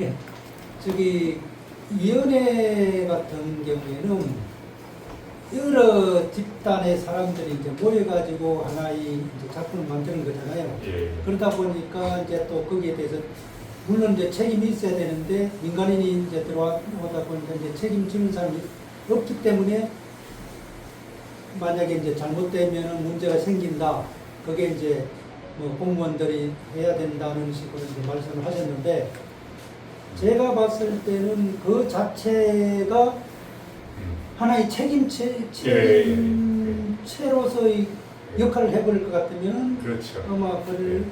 예, 저기 위원회 같은 경우에는 여러 집단의 사람들이 이제 모여가지고 하나의 이제 작품을 만드는 거잖아요. 예. 그러다 보니까 이제 또 거기에 대해서 물론 이제 책임이 있어야 되는데 민간인이 이제 들어오다 보니까 이제 책임지는 사람이 없기 때문에 만약에 이제 잘못되면 문제가 생긴다. 그게 이제 뭐 공무원들이 해야 된다는 식으로 이제 말씀을 하셨는데 제가 봤을 때는 그 자체가 하나의 책임체로서의 역할을 해버릴 것 같으면 그렇죠. 아마 그런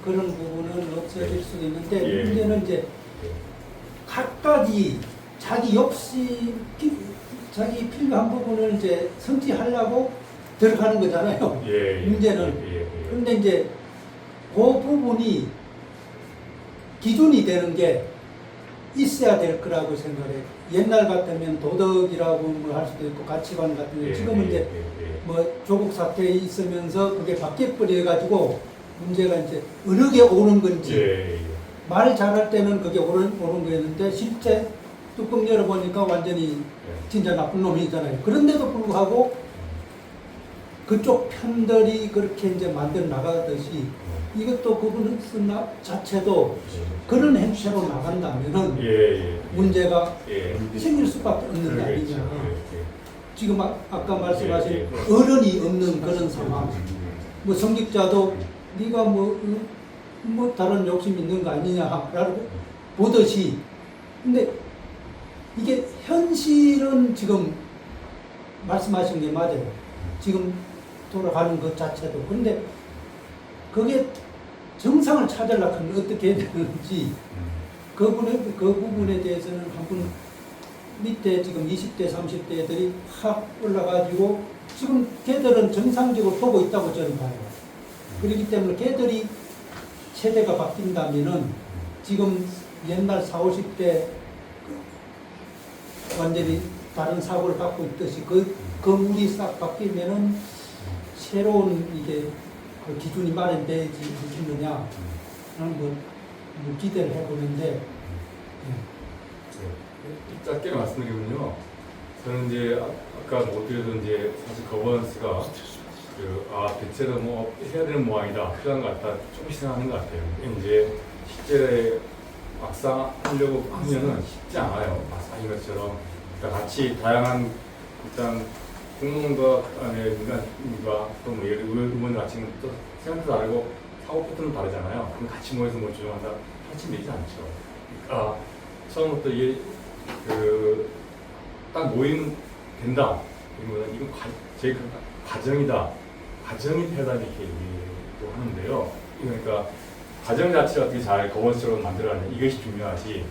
부분은 없어질 수도 있는데 문제는 이제 각각이 자기 자기 필요한 부분을 이제 성취하려고 들어가는 거잖아요. 문제는. 그런데 이제 그 부분이 기준이 되는 게 있어야 될 거라고 생각해요. 옛날 같으면 도덕이라고 뭐 할 수도 있고 가치관 같은 거 지금은 이제 뭐 조국 사태에 있으면서 그게 바뀌어버려가지고 문제가 이제 어느 게 옳은 건지 말 잘할 때는 그게 옳은 거였는데 실제 뚜껑 열어보니까 완전히 진짜 나쁜 놈이잖아요. 그런데도 불구하고 그쪽 편들이 그렇게 이제 만들어 나가듯이 이것도 그분 자체도 그런 행태로 나간다면은 문제가 생길 수밖에 없는 게 아니냐. 지금 아까 말씀하신 어른이 없는 그런 상황. 뭐 성직자도 네가 뭐 다른 욕심 있는 거 아니냐라고 보듯이. 근데 이게 현실은 지금 말씀하신 게 맞아요. 지금 돌아가는 것 자체도. 그런데 그게 정상을 찾으려고 하면 어떻게 해야 되는지 그 부분에 대해서는 한번 밑에 지금 20대, 30대 애들이 확 올라가지고 지금 걔들은 정상적으로 보고 있다고 저는 봐요. 그렇기 때문에 걔들이 세대가 바뀐다면은 지금 옛날 40, 50대 완전히 다른 사고를 갖고 있듯이 그 물이 싹 바뀌면은 새로운 이게 그 기준이 마련되지 않겠느냐 하는 뭐 기대를 해보는데 짧게 말씀드리면요. 저는 이제 아까 못 드려도 이제 사실 거버넌스가 대체로 뭐 해야 되는 모양이다, 필요한 것 같다 조금씩 생각하는 것 같아요. 이제 실제 막상 하려고 하면은 쉽지 않아요. 말씀하신 것처럼 그러니까 같이 다양한 일단 공무원과 민간인과 또 뭐 의원 같이 또 생각도 다르고 사고 패턴도 다르잖아요. 그럼 같이 모여서 뭘 조정한다 훨씬 되지 않죠. 그러니까 처음부터 이게 딱 모이면 된다. 이건 제 과정이다. 과정이 패다니 이렇게 얘기도 하는데요. 그러니까 과정 자체를 어떻게 잘 거버넌스로 만들어가냐 이것이 중요하지.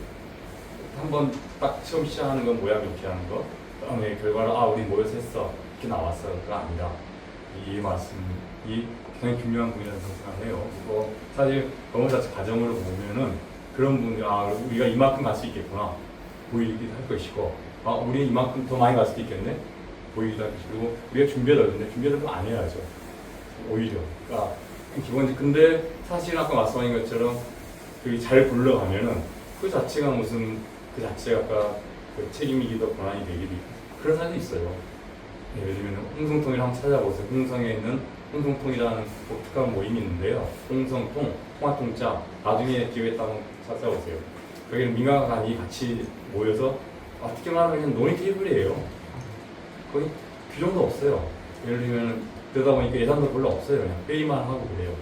한번 딱 처음 시작하는 건 모양 좋게 하는 거. 그다음에 결과를 우리 모여서 했어 이렇게 나왔어. 그건 아니다. 이 말씀이 굉장히 중요한 부분이라고 생각해요. 그리고 사실 거버넌스 자체 과정으로 보면은 그런 부분이 우리가 이만큼 갈 수 있겠구나 보이기도 할 것이고 우리 이만큼 더 많이 갈 수도 있겠네 보이기도 할 것이고 그리고 우리가 준비를 하는데 준비를 좀 안 해야죠. 오히려 그러니까 기본적으로 근데 사실 아까 말씀하신 것처럼 그게 잘 굴러가면은 그 자체가 무슨 그 자체가 아까 그 책임이기도 권한이 되기도 그런 사람도 있어요. 예를 들면 홍성통일 한번 찾아보세요. 홍성에 있는 홍성통이라는 독특한 모임이 있는데요. 홍성통, 통화통자 나중에 기회에 따면 찾아보세요. 여기는 민간관이 같이 모여서 어떻게 말하면 그냥 논의 테이블이에요. 거의 규정도 없어요. 예를 들면 그러다 보니까 예산도 별로 없어요. 그냥 회의만 하고 그래요.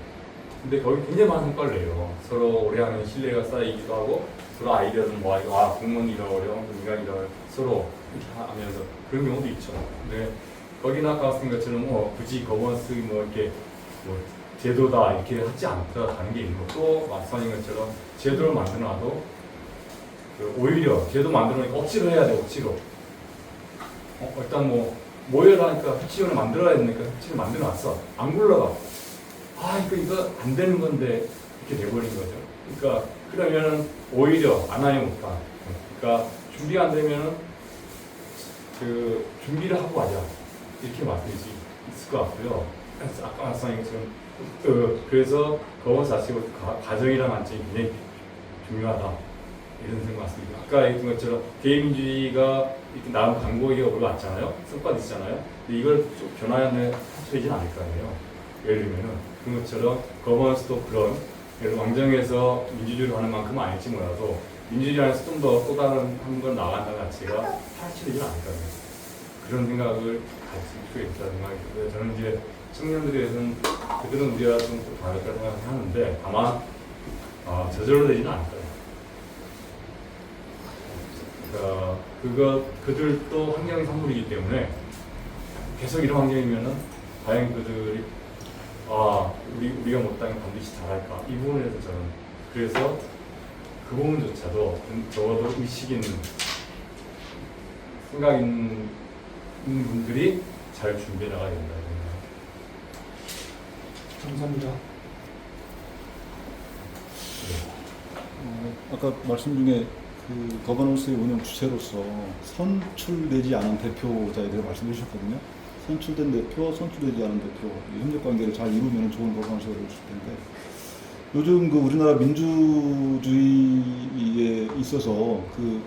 근데 거기 굉장히 많은 성과를 내요. 서로 오래 하면 신뢰가 쌓이기도 하고 서로 아이디어는 모아지고 공무원 이러고 민간 이러고 서로 이렇게 하면서 그런 경우도 있죠. 근데 거기는 아까 말씀드린 것처럼 굳이 거버넌스 이렇게 제도다 이렇게 하지 않더라 다른 게 있는 거. 또 말씀하신 것처럼 제도를 만들어놔도 오히려 제도 만들어놓으니까 억지로 해야 돼. 억지로 일단 모여라니까 해치원을 만들어야 되니까 해치를 만들어놨어. 안 굴러가. 이거 안 되는 건데 이렇게 돼버린 거죠. 그러니까 그러면은 오히려 안 하면 못 가. 그러니까 준비가 안 되면은 그 준비를 하고 가자. 이렇게 말씀드릴 수 있을 것 같고요. 아까 말씀하신 것처럼 그래서 그것 자체가 가정이라는 관점이 굉장히 중요하다. 이런 생각 같습니다. 아까 얘기했던 것처럼 대의민주주의가 이렇게 나온 강국이 올라왔잖아요. 성과도 있잖아요. 근데 이걸 좀 변화하는 되진 않을 거 아니에요. 예를 들면은 그런 것처럼 거버넌스도 그런 예를 왕정에서 민주주의를 하는 만큼은 아닐지 몰라도 민주주의 안에서 좀 더 또 다른 한 번 나간다는 자체가 파헤쳐지진 않을 거 아니에요. 그런 생각을 가질 수 있다는 생각이 들고요. 저는 이제 청년들에 대해서는 그들은 우리가 좀 다르다고 생각하는데 다만 저절로 되지는 않을 거예요. 그들도 환경의 산물이기 때문에 계속 이런 환경이면은 과연 그들이 우리가 못하면 반드시 잘할까 이 부분에 대해서 저는 그래서 그 부분조차도 적어도 의식 있는 생각 있는 분들이 잘 준비해 나가야 된다. 감사합니다. 아까 말씀 중에 그 거버넌스의 운영 주체로서 선출되지 않은 대표자에 대해 말씀해 주셨거든요. 선출된 대표, 선출되지 않은 대표, 협력 관계를 잘 이루면 좋은 거버넌스가 될 수 있을 텐데 요즘 그 우리나라 민주주의에 있어서 그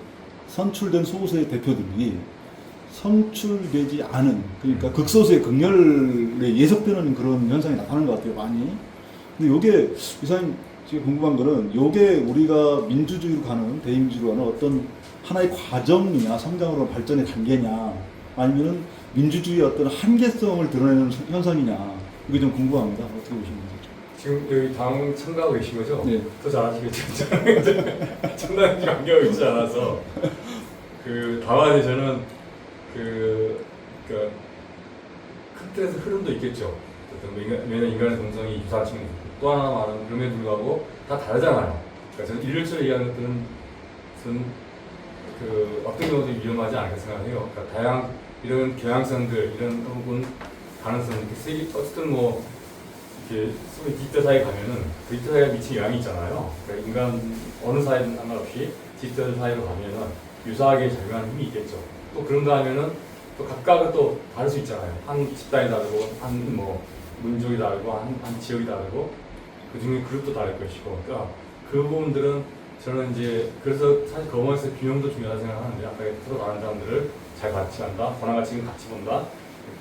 선출된 소수의 대표들이 선출되지 않은 그러니까 극소수의 극렬에 예속되는 그런 현상이 나타나는 것 같아요, 많이. 근데 요게 이사님 지금 궁금한 거는 요게 우리가 민주주의로 가는 대의민주주의로 가는 어떤 하나의 과정이냐 성장으로 발전의 단계냐 아니면은 민주주의의 어떤 한계성을 드러내는 현상이냐 이게 좀 궁금합니다. 어떻게 보시는 거죠? 지금 여기 당 참가하고 계신 거죠? 네. 더 잘하시겠죠. 참가하는 관계가 있지 않아서 다만 저는 큰 틀에서 흐름도 있겠죠. 왜냐면 인간의 동성이 유사치는 또 하나 말은 그럼에도 불구하고 다 다르잖아요. 그러니까 저는 일률적으로 얘기하는 것들은 어떤 경우도 위험하지 않을까 생각해요. 그러니까 다양한 이런 경향성들, 이런 혹은 가능성, 어쨌든 이렇게 소위 디지털 사회에 가면은 그 디지털 사회가 미친 영향이 있잖아요. 그러니까 인간 어느 사회든 상관없이 디지털 사회로 가면은 유사하게 작용하는 힘이 있겠죠. 또 그런가 하면은 또 각각은 또 다를 수 있잖아요. 한 집단이 다르고, 한 민족이 다르고, 한 지역이 다르고, 그 중에 그룹도 다를 것이고, 그러니까 그 부분들은 저는 이제 그래서 사실 거버넌스의 균형도 중요하다고 생각하는데 아까 서로 다른 사람들을 잘 같이 한다, 권한가치는 같이 본다,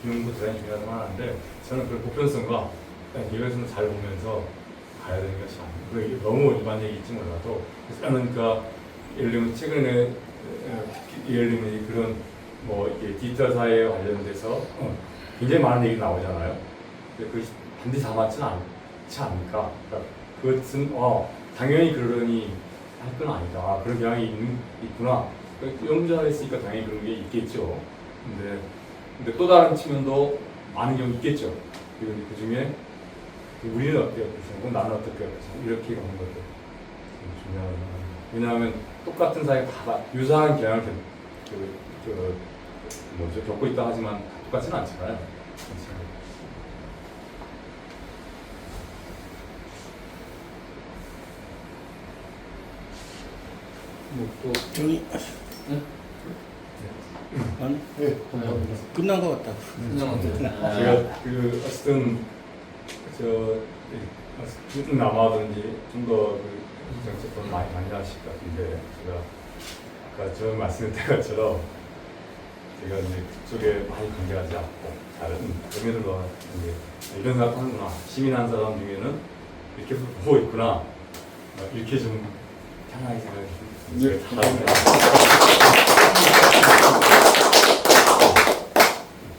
균형도 대단히 중요하다고 생각하는데 저는 그 보편성과 예외성을 잘 보면서 가야 되는 것이 아니고 너무 일반적이지 몰라도 저는 예를 들면 최근에 예를 들면 그런 이게 디지털 사회에 관련돼서 굉장히 많은 얘기 나오잖아요. 근데 그것이 반드시 다 맞지는 않지 않을까? 그러니까 그것은 당연히 그러니 할 건 아니다. 그런 경향이 있구나. 연구자가 있으니까 당연히 그런 게 있겠죠. 근데 또 다른 측면도 많은 경우 있겠죠. 그 중에 우리는 어때요? 혹은 나는 어떨까요? 이렇게 가는 것도 중요하다. 왜냐하면 똑같은 사회가 다 유사한 경향을 겪고 있다 하지만 똑같지는 않잖아요. 또 저기 아니 끝난 것 같다. 제가 어쨌든 남아든지 좀 더 정책도 많이 하실 것 같은데 제가 아까 처음 말씀드린 것처럼 제가 이제 그쪽에 많이 관계하지 않고 다른 동료들과 이런 생각하는구나. 시민한 사람 중에는 이렇게 보고 있구나. 이렇게 좀 편하게 생각이 네.